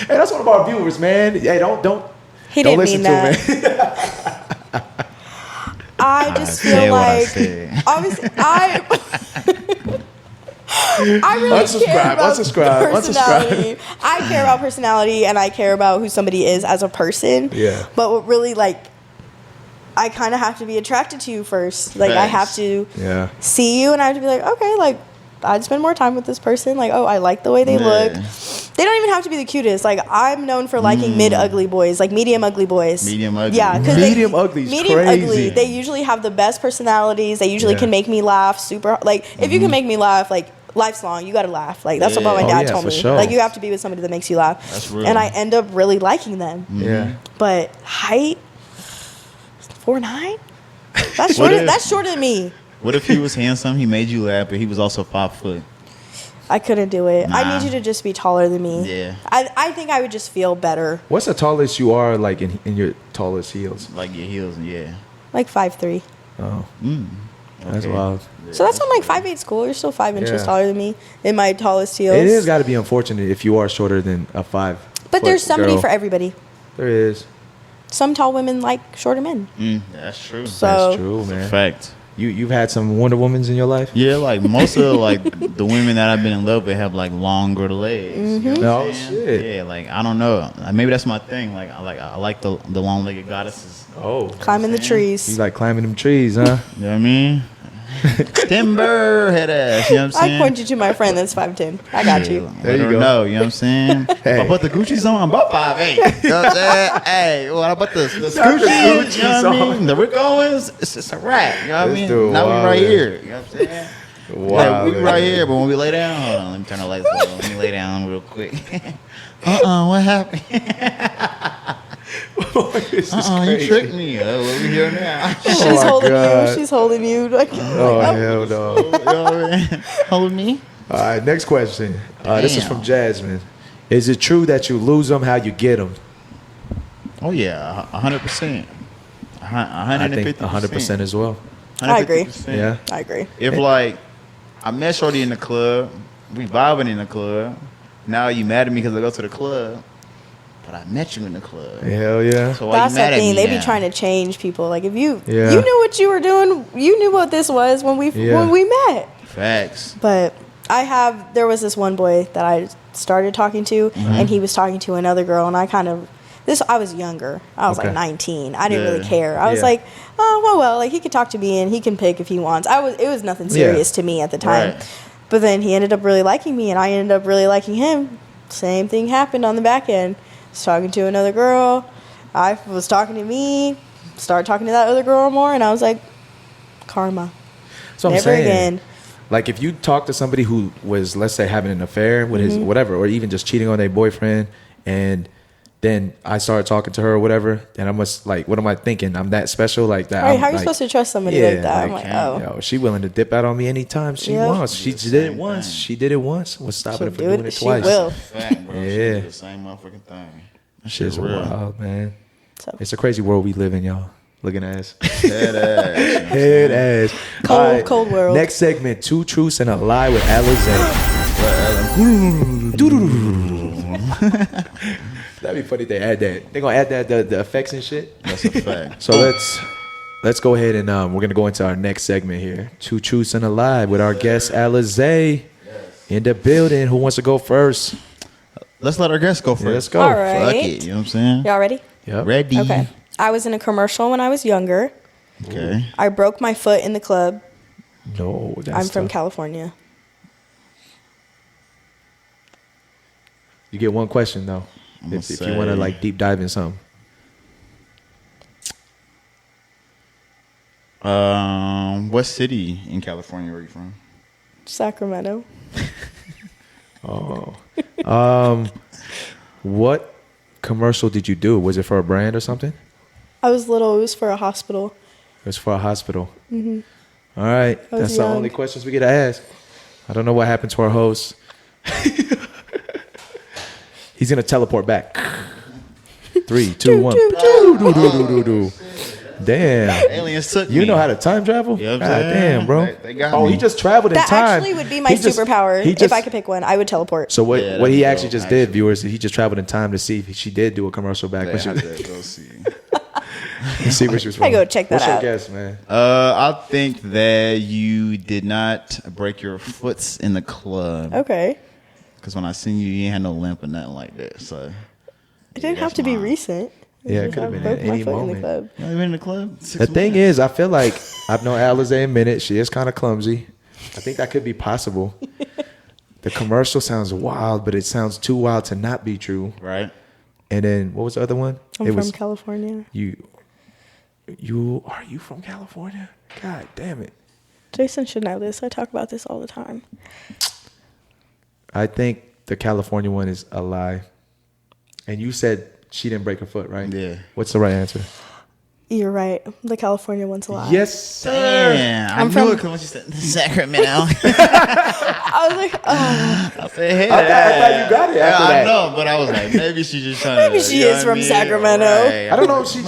that's one of our viewers, man. Hey, don't He don't didn't listen mean to that. him, man. I just said feel what I like said. obviously I really care about Unsubscribe. personality. I care about personality and I care about who somebody is as a person. Yeah. But what really like I kind of have to be attracted to you first. Like I have to Yeah. see you and I have to be like, okay, like I'd spend more time with this person. Like, oh, I like the way they look. They don't even have to be the cutest. Like I'm known for liking mid-ugly boys, like medium ugly boys. Medium ugly. Yeah, because Medium ugly is crazy. ugly. They usually have the best personalities. They usually can make me laugh. Super like if you can make me laugh, like life's long, you gotta laugh. Like that's what my dad told me. Sure. Like you have to be with somebody that makes you laugh. That's real. And I end up really liking them. Yeah. But height, 4'9". That's shorter. That's shorter than me. What if he was handsome, he made you laugh, but he was also 5 foot? I couldn't do it. I Nah. need you to just be taller than me. Yeah. I think I would just feel better. What's the tallest you are, like in your tallest heels? Like your heels, yeah. Like 5'3". Oh, that's Okay. wild. So that's why I'm like 5'8" cool. You're still 5 inches Yeah. taller than me in my tallest heels. It has got to be unfortunate if you are shorter than a 5. But there's foot somebody girl. for everybody. There is. Some tall women like shorter men. That's true. So That's true, It's a man. fact. You've had some Wonder Womans in your life? Yeah, like most of like the women that I've been in love with have like longer legs. You know what Oh, I'm saying? shit. Yeah, like I don't know. Maybe that's my thing. Like I like the long-legged goddesses. Oh. climbing the You trees. like climbing them trees, huh? You know what I mean? Timber head ass. You know what I'm I saying? point you to my friend that's 5'10". I got you. There you go. You know what I'm saying? If I put the Gucci's on, I'm about 5'8". You know what I'm saying? Hey, what about the Gucci's? You know what I mean? The Rick Owens, it's a wrap. You know what I This mean? dude Now we wild, right man. here. You know what I'm saying? Wow. We right here, but when we lay down, hold on, let me turn the lights low. Let me lay down real quick. What happened? This is You crazy. tricked me. What we here now? She's my holding God. you. She's holding you. Like, Oh, hell no. You know what I mean? Hold me. All right, next question. This is Damn. from Jasmine. Is it true that you lose them how you get them? Oh yeah, 100%. I think 100% as well. I agree. 150%. Yeah. I agree. If like I met Shorty in the club, we vibing in the club. Now you mad at me because I go to the club, but I met you in the club. Hell yeah. So why That's you mad the at thing. me They now? be trying to change people. Like if you Yeah. you knew what you were doing, you knew what this was when we met. Facts. But there was this one boy that I started talking to, and he was talking to another girl, and I kind of I was younger. I was like 19. I didn't really care. I was like, oh, well, like he could talk to me and he can pick if he wants. It was nothing serious to me at the time. Right. But then he ended up really liking me and I ended up really liking him. Same thing happened on the back end. I was talking to another girl. I was talking to me. Started talking to that other girl more and I was like, karma. So never again. Like if you talk to somebody who was, let's say, having an affair with his whatever, or even just cheating on their boyfriend, and then I started talking to her or whatever, and I must like, what am I thinking? I'm that special like that? Right? How are you supposed to trust somebody like that? I'm like, yo, she willing to dip out on me anytime she wants. She did it once. She did it once. What's stopping her from doing it twice? She will. Yeah, the same motherfucking thing. That shit's wild, man. So. It's a crazy world we live in, y'all. Looking ass. Head ass. Head ass. Cold world. Next segment, 2 Truths and a Lie with Alize. That'd be funny if they add that. They're going to add that, the effects and shit. That's a fact. So let's go ahead and we're going to go into our next segment here. 2 Truths and a Lie with our guest Alize in the building. Who wants to go first? Let's let our guest go first. Yeah, let's go. All right. Fuck it. You know what I'm saying? Y'all ready? Yep. Ready. Okay. I was in a commercial when I was younger. Okay. I broke my foot in the club. No, that's I'm from California. You get one question though, if you want to like deep dive in something. What city in California are you from? Sacramento. What commercial did you do? Was it for a brand or something? I was little. It was for a hospital. It was for a hospital. Mm-hmm. All right. That's young. The only questions we get to ask. I don't know what happened to our host. He's going to teleport back. 3, 2, 1. Damn. Aliens took You me. know how to time travel? Yep, God damn, bro. They got me. He just traveled in time. That actually would be my superpower. If I could pick one, I would teleport. So what he actually just did, viewers, he just traveled in time to see if she did do a commercial back. Go see. See what she was from. I go check that out. What's your guess, man? I think that you did not break your foots in the club. Okay. Because when I seen you, you ain't had no limp or nothing like that. So it didn't have to be recent. Yeah, it could have been at any moment. You been in the club? The thing is, I feel like I've known Alize a minute. She is kind of clumsy. I think that could be possible. The commercial sounds wild, but it sounds too wild to not be true. Right. And then what was the other one? I'm from California. Are you from California? God damn it. Jason should know this. I talk about this all the time. I think the California one is a lie. And you said she didn't break her foot, right? Yeah. What's the right answer? You're right. The California one's a lie. Yes, sir. I knew it when she said Sacramento. I was like, oh. I said, hey. I thought you got it after that. I know, but I was like, maybe she just trying to. Maybe she is from Sacramento. Right. I don't know. She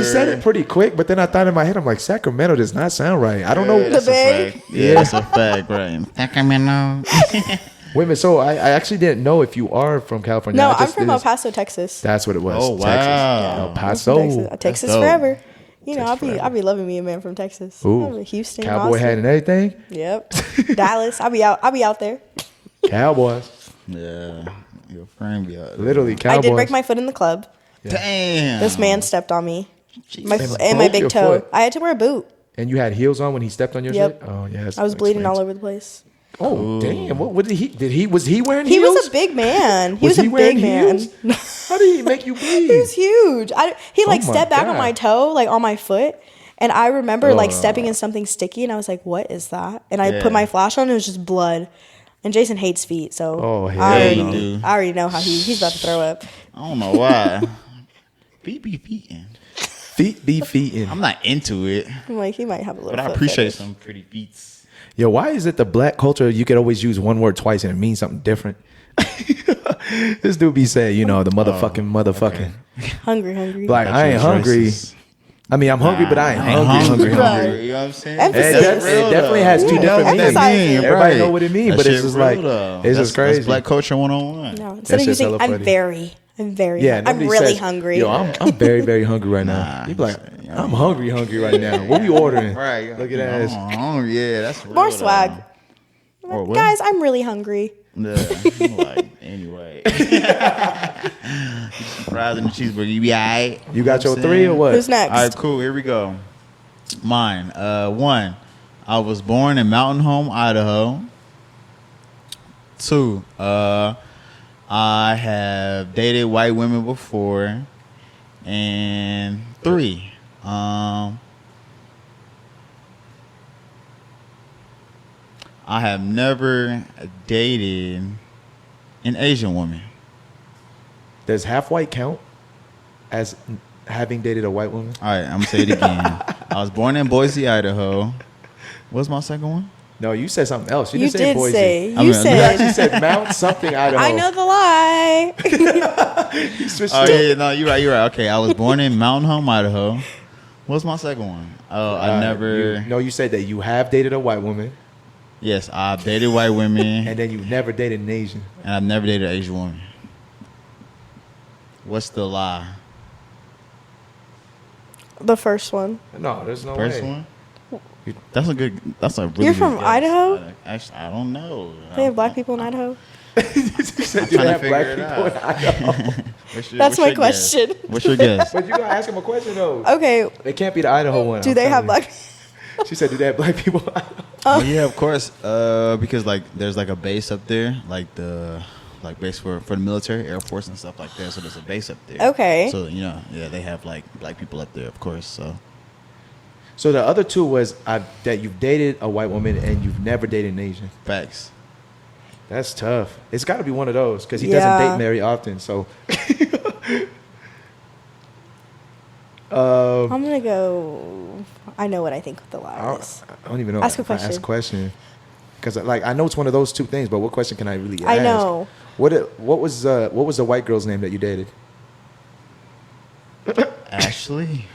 said it pretty quick, but then I thought in my head, I'm like, Sacramento does not sound right. I don't know. The Bay? Yeah, that's a fact, right? Sacramento. Wait a minute. So I actually didn't know if you are from California. No, I'm from El Paso, Texas. That's what it was. Oh, wow. Texas. El Paso. Texas forever. You know, I'll be loving me a man from Texas. Ooh. Houston, Cowboy hat and everything. Yep. Dallas. I'll be out there. Cowboys. Yeah. Your friend be out there. Literally Cowboys. I did break my foot in the club. Yeah. Damn. This man stepped on me. My big toe. Foot. I had to wear a boot. And you had heels on when he stepped on your shit? Oh, yeah. I was bleeding all over the place. Oh, ooh. Damn. What did he was he wearing heels? He was a big man. Was he wearing heels? How did he make you bleed? He was huge. He stepped back on my toe, like on my foot. And I remember stepping in something sticky and I was like, what is that? And I put my flash on and it was just blood. And Jason hates feet, so I already know how he's about to throw up. I don't know why. Feet be feeting. Feet be feeting. I'm not into it. I'm like, he might have a little. But I appreciate some pretty feet. Yo, why is it the black culture you could always use one word twice and it means something different? This dude be saying, the motherfucking. Okay. Hungry. Like, I ain't hungry. I mean, I'm hungry, but I ain't hungry. You know what I'm saying? It definitely has two different meanings. Everybody know what it means, but it's just like, it's just crazy. That's black culture 101. No, instead of using, I'm very I'm really hungry. Yo, I'm very, very hungry right now. You be like, I'm hungry right now. What we ordering? Right. Look at that. Yeah, that's real. More swag. Or what? Guys, I'm really hungry. Like, anyway. Fries and cheeseburger, you be all right? You got your 3 or what? Who's next? All right, cool. Here we go. Mine. 1, I was born in Mountain Home, Idaho. 2, I have dated white women before. And 3, I have never dated an Asian woman. Does half white count as having dated a white woman? All right, I'm gonna say it again. I was born in Boise, Idaho. What's my second one? No, you said something else. You You didn't say did Boise. say. I mean, You You said. actually said Mount something Idaho. I know the lie. You switched Oh it. yeah, no, you're right. Okay, I was born in Mountain Home, Idaho. What's my second one? Oh, I never. You said that you have dated a white woman, Yes, I've dated white women, and then you never dated an Asian. and I've never dated an Asian woman. What's the lie? The first one. No, there's no First way. one. That's a good. That's a really. You're good from guess. Idaho? Actually, I don't know. They have black people in Idaho. You said, do they trying to have black figure it people in out. Idaho? That's my question. What's your guess? But you gotta ask him a question though. Okay. They can't be the Idaho one. Do I'm they telling have you. black? She said, "Do they have black people?" in Idaho? Oh yeah, of course. Because like there's like a base up there, like the base for the military, Air Force and stuff like that. So there's a base up there. Okay. So yeah, they have like black people up there, of course. So the other 2 was that you've dated a white woman and you've never dated an Asian. Facts. That's tough. It's got to be one of those because he Yeah. doesn't date very often. So I'm gonna go. I know what I think the lie is. I don't even know. Ask a if I question. Ask a question. Because like I know it's one of those 2 things, but what question can I really ask? I know. What was the white girl's name that you dated? Ashley.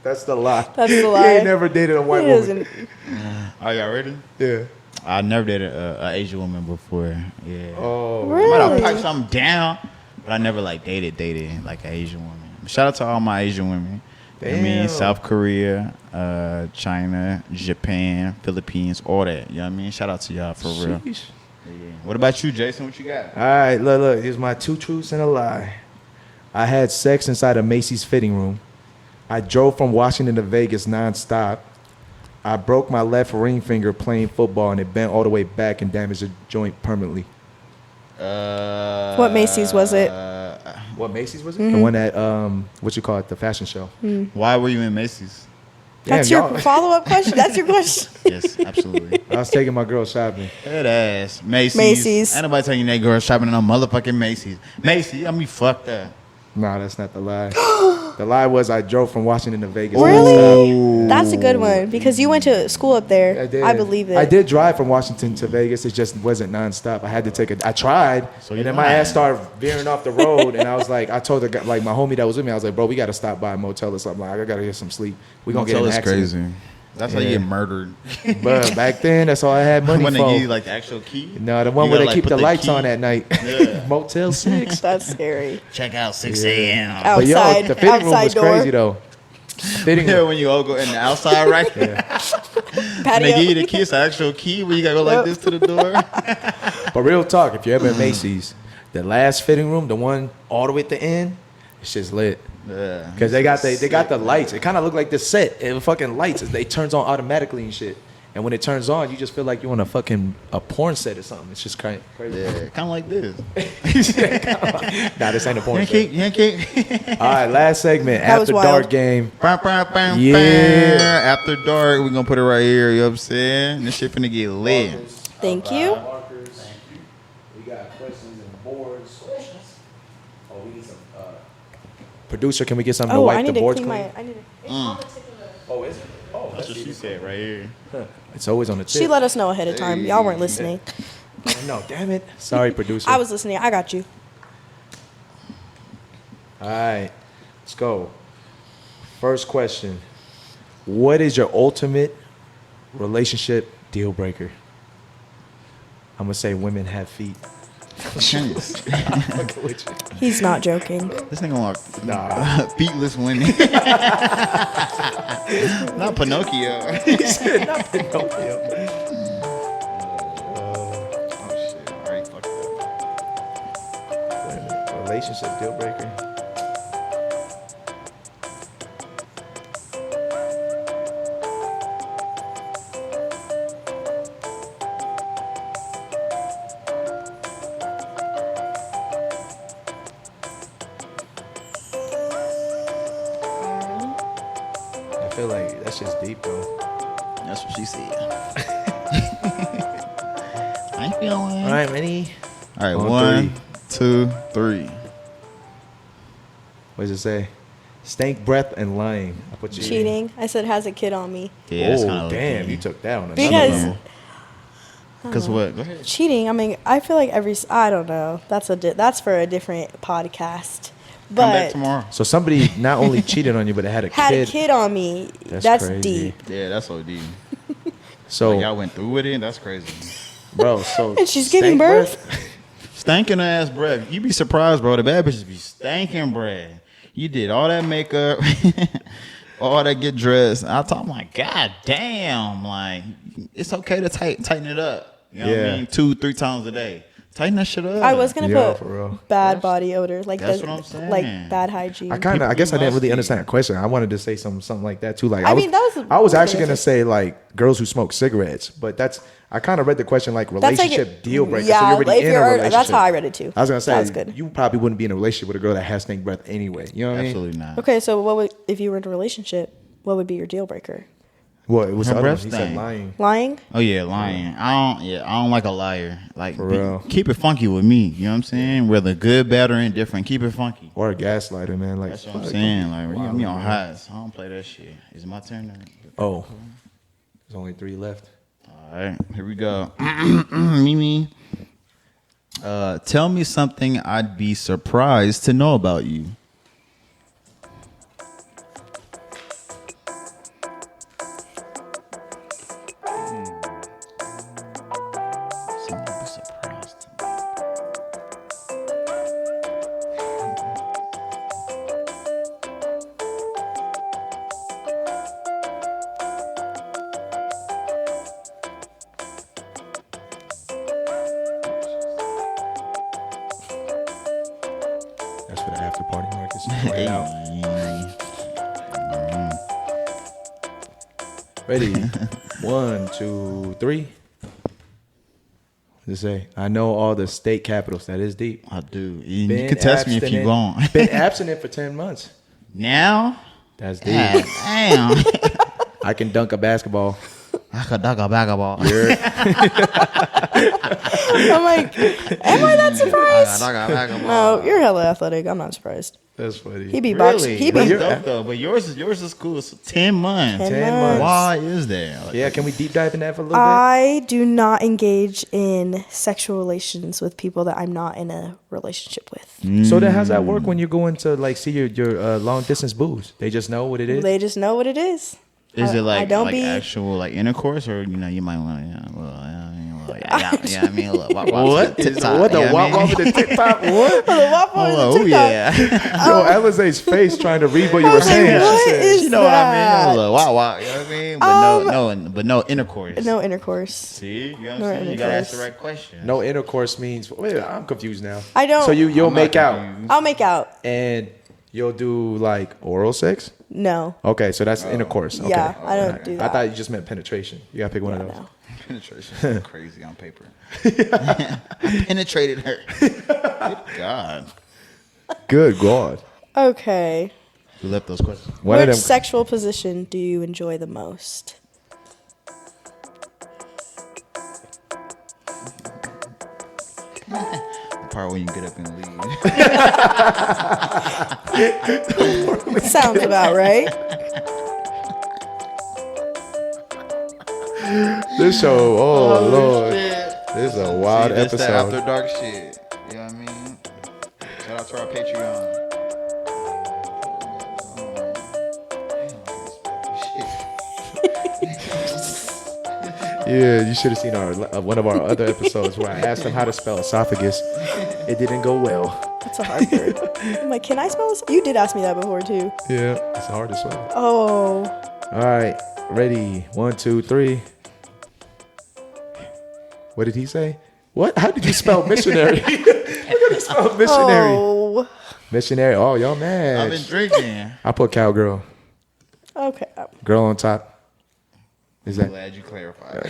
That's the lie. That's the He lie. ain't never dated a white He woman. doesn't. Are y'all ready? Yeah. I never dated a Asian woman before. Yeah. Oh. I might have Really? piped something down, but I never like dated like an Asian woman. Shout out to all my Asian women. I mean, Damn. South Korea, China, Japan, Philippines, all that. You know what I mean? Shout out to y'all for real. Sheesh. Yeah. What about you, Jason? What you got? All right, look. Here's my 2 truths and a lie. I had sex inside a Macy's fitting room. I drove from Washington to Vegas nonstop. I broke my left ring finger playing football and it bent all the way back and damaged the joint permanently. What Macy's was it? What Macy's was it? The one at the fashion show. Why were you in Macy's? That's Damn, your y'all- follow-up question. That's your question. Yes, absolutely. I was taking my girl shopping. That ass. Macy's. Macy's. Ain't nobody telling you that girl shopping in no motherfucking Macy's. Macy's, I mean, fuck that. Nah, that's not the lie. The lie was I drove from Washington to Vegas. Really? That's a good one because you went to school up there. I did. I believe it. I did drive from Washington to Vegas. It just wasn't nonstop. I had to take I tried, So and you then my lying. ass started veering off the road. And I was like, I told the guy, like my homie that was with me, I was like, bro, we got to stop by a motel or something. Like, I got to get some sleep. We gonna get in an Motel is accident. crazy. That's how Yeah. you get murdered. But back then, that's all I had money When they for. give you like the actual key. No, the one You where gotta, they like, keep put the the lights key- on at night. Yeah. Motel 6. That's scary. Check out 6 a.m. But yo, Outside- the fitting room outside was door. crazy though. Fitting Yeah, room. when you all go in the outside, right? When Patio. they give you the key, it's the actual key where you gotta go like Yep. this to the door. But real talk, if you're ever at Macy's, the last fitting room, the one all the way at the end, it's just lit. Yeah. Because they got the lights. It kind of look like the set. It fucking lights. It turns on automatically and shit. And when it turns on, you just feel like you're on a porn set or something. It's just crazy. Yeah, kind of like this. Nah, this ain't a porn set. Yankee. All right, last segment. That was After wild. dark game. Yeah. Yeah. After dark, we're gonna put it right here. You know what I'm saying? This shit finna get lit. Thank you. Markers. We got questions and boards. Oh, we need some. Producer, can we get something to Oh, I wipe need the to boards clean clean? my. I need to. Oh, is it? Oh, That's what she said right here. It's always on the tip. She let us know ahead of time. Y'all weren't listening. No, damn it. Sorry, producer. I was listening. I got you. All right, let's go. First question. What is your ultimate relationship deal breaker? I'm going to say women have feet. He's not joking. This nigga like feetless women. Not Pinocchio. He said not Pinocchio. Oh shit! I already fucked up. Relationship deal breaker. I feel like that's just deep, though. That's what she said. I ain't feeling. All right, Minnie. All right, 1, 2, 3. What does it say? Stank breath and lying. I put you Cheating. I said has a kid on me. Yeah, that's oh, kind of damn. You took that on another Because level. Because what? Go ahead. cheating. I mean, I feel like I don't know. That's for a different podcast. Come back But tomorrow. So somebody not only cheated on you, but had a kid. on me. That's That's crazy. deep. Yeah, that's OD. So, Like, y'all went through with it? That's crazy. bro, so. And she's giving stank birth? Stinking ass breath. You be surprised, bro. The bad bitches be stinking breath. You did all that makeup, all that get dressed. I'm like, God damn. Like, it's okay to tighten it up. You know what I mean? 2-3 times a day. Tighten that shit up. I was gonna for real. put bad body odor, like that's what I'm saying. like bad hygiene. I guess I didn't really understand the question. I wanted to say something like that too. Like I mean, that was I was a actually good gonna say like girls who smoke cigarettes, but I kind of read the question like That's like relationship deal breaker. Yeah, so you're already if in a you're, relationship. that's how I read it too. I was gonna say That's good. you probably wouldn't be in a relationship with a girl that has stank breath anyway. You know what I mean? Absolutely not. Okay, so what would if you were in a relationship? What would be your deal breaker? Well, it was Her the other one. breath He said stank. lying. Lying? Oh yeah, lying. I don't like a liar. Like, For real. keep it funky with me. You know what I'm saying? Whether good, bad, or indifferent, keep it funky. Or a gaslighter, man. Like That's what I'm saying. Like, you got me on highs. I don't play that shit. Is it my turn? Oh, there's only 3 left. All right, here we go. Mimi, tell me something I'd be surprised to know about you. Something I'd be surprised to know. That's for the after party, Marcus. Hey. Ready? 1, 2, 3. What does it say? I know all the state capitals. That is deep. I do. You Been can test me if you abstinent- want. Been abstinent for 10 months. Now? That's deep. God damn. I can dunk a basketball. I could dunk a basketball. I'm like, am I that surprised? No, you're hella athletic. I'm not surprised. That's funny. He be boxing. He That's be dope, though. But yours is cool. So 10 months. 10 months. Why is that? Like, Yeah, can we deep dive in that for a little bit? I do not engage in sexual relations with people that I'm not in a relationship with. So then how's that work when you're going to like see your long distance booze? They just know what it is? They just know what it is. Is it I like don't be- actual like intercourse, or you might want I mean, look, What? What the wop wop with the TikTok? What? The waffle is a Oh TikTok. yeah, Yo, Alize's face trying to read what you were was like, saying. what She said, is you know what I that? mean? Look, wow, you know what I mean? But no intercourse. No intercourse. See, you know what I'm No saying? You gotta ask the intercourse. right question. No intercourse means. Wait, I'm confused now. I don't. So you'll I'm not make out confused. I'll make out. and you'll do like oral sex. No. Okay, so that's intercourse. Okay. Yeah, I don't do I that. thought you just meant penetration. You gotta pick one of those. No. Penetration is crazy on paper. I penetrated her. Good God. Good God. Okay. We left those questions. One of Which them. sexual position do you enjoy the most? The part when you get up and leave. Sounds about right. This show. Oh Lord. Shit. This is a wild See, this that episode. after dark shit. You know what I mean? Shout out to our Patreon. Yeah, you should have seen one of our other episodes where I asked him how to spell esophagus. It didn't go well. That's a hard word. I'm like, can I spell this? You did ask me that before too. Yeah, it's hard to spell. Oh. All right, ready? 1, 2, 3. What did he say? What? How did you spell missionary? Look at me spell missionary. Oh. Missionary. Oh, y'all mad. I've been drinking. I put cowgirl. Okay. Girl on top. Is I'm that? glad you clarified.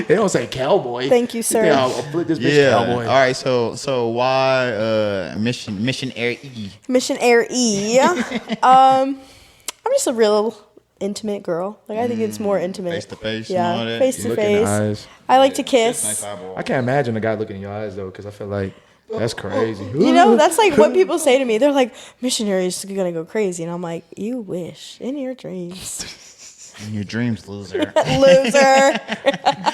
They don't say cowboy. Thank you, sir. I'll flip this bitch cowboy. All right. So why missionary? Missionary. I'm just a real intimate girl. Like I think it's more intimate. Face to face. Yeah, and all that. face to Look in the face. eyes. I like to Nice kiss. eyeball. I can't imagine a guy looking in your eyes though, because I feel like that's crazy. You know, that's like what people say to me. They're like, missionary's gonna go crazy, and I'm like, you wish in your dreams. In your dreams, loser. Loser.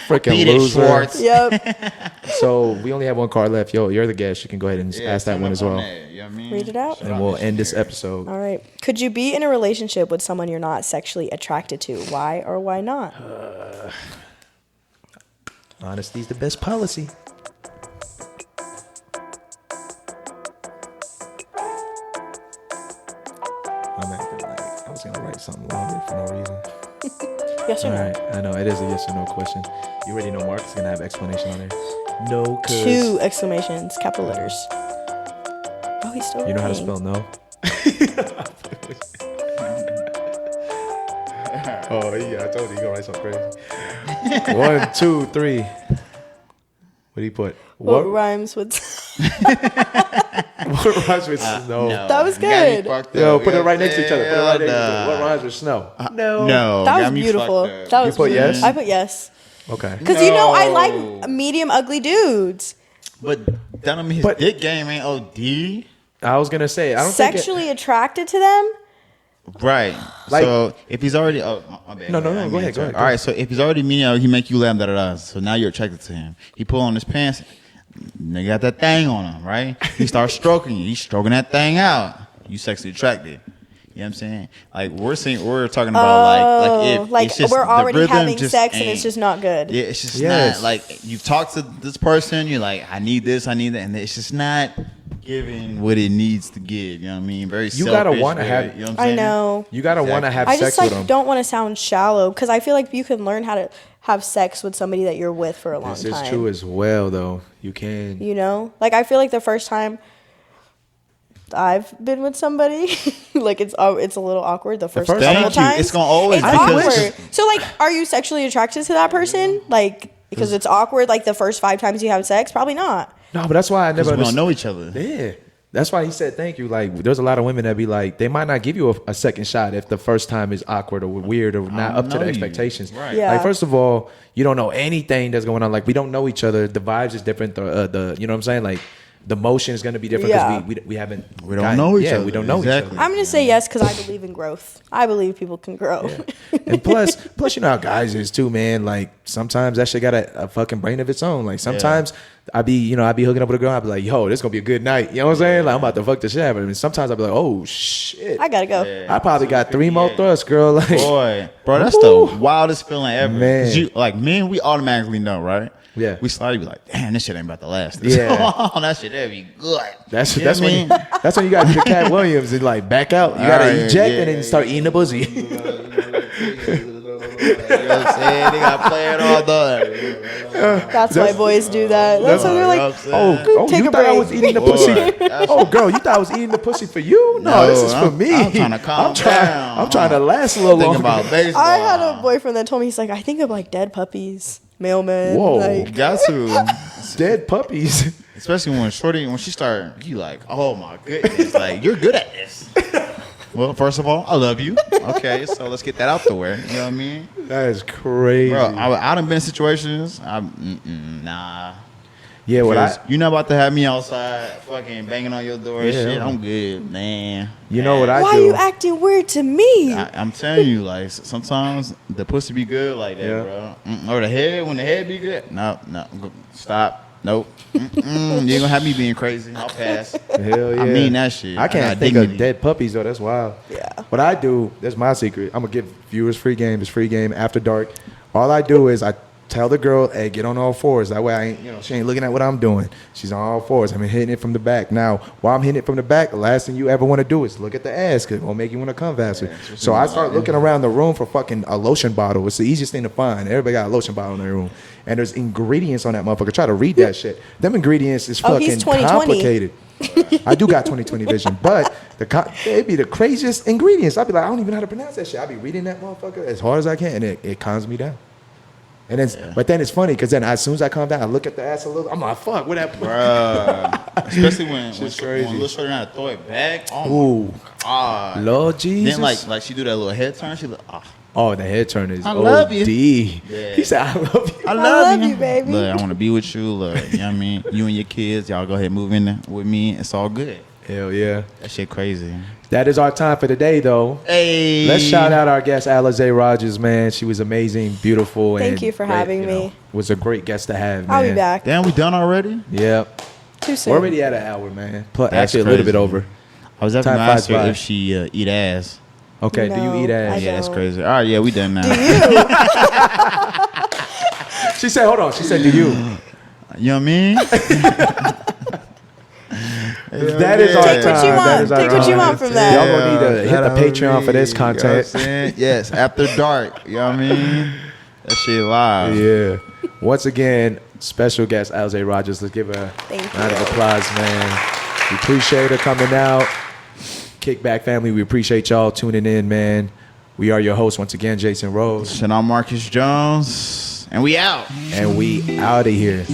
Freaking Beat it, loser. Schwartz. Yep. So we only have one card left. Yo, you're the guest. You can go ahead and ask that one as well. You know what I mean? Read it out. And we'll end this episode. All right. Could you be in a relationship with someone you're not sexually attracted to? Why or why not? Honesty's the best policy. I'm acting like I was gonna write something longer for no reason. Yes or All no? right, I know it is a yes or no question. You already know Mark is gonna have explanation on there. No, cause 2 exclamations, capital letters. Oh, he's still you know how to writing. spell no. Oh yeah, I told you gonna write something crazy. 1, 2, 3. What do you put? What rhymes with? What rhymes with snow? No. That was You got me good. fucked Yo, up. put it right next to each other. Put it right next to each Hell other. What nah. rhymes with snow? No. No. That got was me beautiful. fucked up. That was You put beautiful. yes? I put yes. Okay. Because you know I No. like medium ugly dudes. But that don't mean his But- dick game ain't OD. I was gonna say I don't Sexually attracted to them. Right. Like- so if he's already my bad. No, I go mean ahead, to- go ahead. All right. So if he's already mean, he make you laugh. So now you're attracted to him. He pull on his pants. They got that thing on him, right? He starts stroking you. He's stroking that thing out. You sexually attracted. You know what I'm saying? Like we're talking about like if it's just we're the already rhythm having just sex and ain't- it's just not good. Yeah, it's just Yes. not like you've talked to this person. You're like, I need this, I need that, and it's just not giving what it needs to give. You know what I mean? Very. You gotta selfish, wanna very- have- You know what I'm I saying? know. You gotta want to have I sex just with like them. don't want to sound shallow because I feel like you can learn how to have sex with somebody that you're with for a long This time. is true as well, though. You can. You know, like I feel like the first time I've been with somebody, like it's a little awkward the first first couple Thank you. times. It's gonna always It's be awkward. So like, are you sexually attracted to that person? Like because it's awkward. Like the first 5 times you have sex, probably not. No, but that's why I never Because we don't understood. know each other. Yeah. That's why he said thank you. Like, there's a lot of women that be like, they might not give you a second shot if the first time is awkward or weird or not up to know the you. expectations. Right. Yeah. Like, first of all, you don't know anything that's going on. Like, we don't know each other. The vibes is different. The you know what I'm saying? Like, the motion is going to be different because Yeah. we haven't. We don't know each yeah, other. we don't know Exactly. each I'm gonna say yes because I believe in growth. I believe people can grow. other. And plus, you know how guys is too, man. Like, sometimes that shit got a fucking brain of its own. Like, sometimes I be hooking up with a girl. I be like, yo, this gonna be a good night. You know what I'm saying? Like, I'm about to fuck the shit out of it. And sometimes I be like, oh shit. I gotta go. Yeah. I probably got 3 more 258. thrusts, girl. Like, Boy, bro, that's Woo. the wildest feeling ever. Man. 'Cause you, like men, we automatically know, right? Yeah. We slightly be like, damn, this shit ain't about to last. Yeah. That shit that'd be good. that's You know that's what I when mean? that's when you got to Cat Williams and like back out. You gotta Alright, eject yeah, and then start eating the pussy. You know what I'm saying? They got to play it all done. That's why boys do that. That's why they're like, Oh, Take you a thought I break. was eating the Boy, pussy? that's- Oh, girl, you thought I was eating the pussy for you? No, this is for me. I'm trying to calm down. I'm trying to last a little Thinking longer. about baseball. I had a boyfriend that told me he's like, I think of like dead puppies, mailmen. Whoa. Like, Got to. Dead puppies. Especially when she started, you like, oh my goodness, like you're good at this. Well, first of all, I love you. Okay, so let's get that out the way. You know what I mean? That is crazy. Bro, I done been in situations. Nah. Yeah, what Because I you're not about to have me outside fucking banging on your door and Yeah. shit. I'm good, man. you know what I why do. are you acting weird to me? I'm telling you, like sometimes the pussy be good like that, Yeah. bro. Or the head, when the head be good. No, stop. Nope. You ain't gonna have me being crazy. I'll pass. Hell yeah. I mean that shit. I can't got think dignity. of dead puppies though. That's wild. Yeah. What I do, that's my secret. I'm gonna give viewers free game. It's free game after dark. All I do is I tell the girl, hey, get on all fours. That way I ain't, she ain't looking at what I'm doing. She's on all fours. I'm hitting it from the back. Now, while I'm hitting it from the back, the last thing you ever want to do is look at the ass because it will make you want to come faster. Yeah, so I start looking around the room for fucking a lotion bottle. It's the easiest thing to find. Everybody got a lotion bottle in their room. And there's ingredients on that motherfucker. Try to read that shit. Them ingredients is fucking complicated. I do got 20/20 vision, but it'd be the craziest ingredients. I'd be like, I don't even know how to pronounce that shit. I'd be reading that motherfucker as hard as I can, and it calms me down. And then, but then it's funny because then as soon as I calm down, I look at the ass a little. I'm like, fuck, what that? Bruh. Especially when little shorty trying to throw it back. Oh my God. Lord Jesus. Then like she do that little head turn. She like, oh, the head turn is I love you. Yeah. He said, I love you. I love you, baby. Look, I want to be with you. Look, you know what I mean? You and your kids, y'all go ahead move in there with me. It's all good. Hell yeah. That shit crazy. That is our time for today, though. Hey. Let's shout out our guest, Alizé Rodgers, man. She was amazing, beautiful. Thank you for having me. Was a great guest to have, man. I'll be back. Damn, we done already? Yep. Too soon. We're already at an hour, man. Actually, a little bit over. I was asking her if she eat ass. Okay, do you eat ass? Yeah, that's crazy. All right, yeah, we done now. Do you? She said, hold on. She said, do you? You know what I mean? That is our Take time. what you want. Take what you want from that. Y'all gonna need to hit the Patreon for this content. You know yes, after dark. You know what I mean? That shit live. Yeah. Once again, special guest Alizé Rodgers. Let's give her a round of applause, man. We appreciate her coming out. Kickback family, we appreciate y'all tuning in, man. We are your hosts once again, Jason Rose. And I'm Marcus Jones. And we out. And we out of here.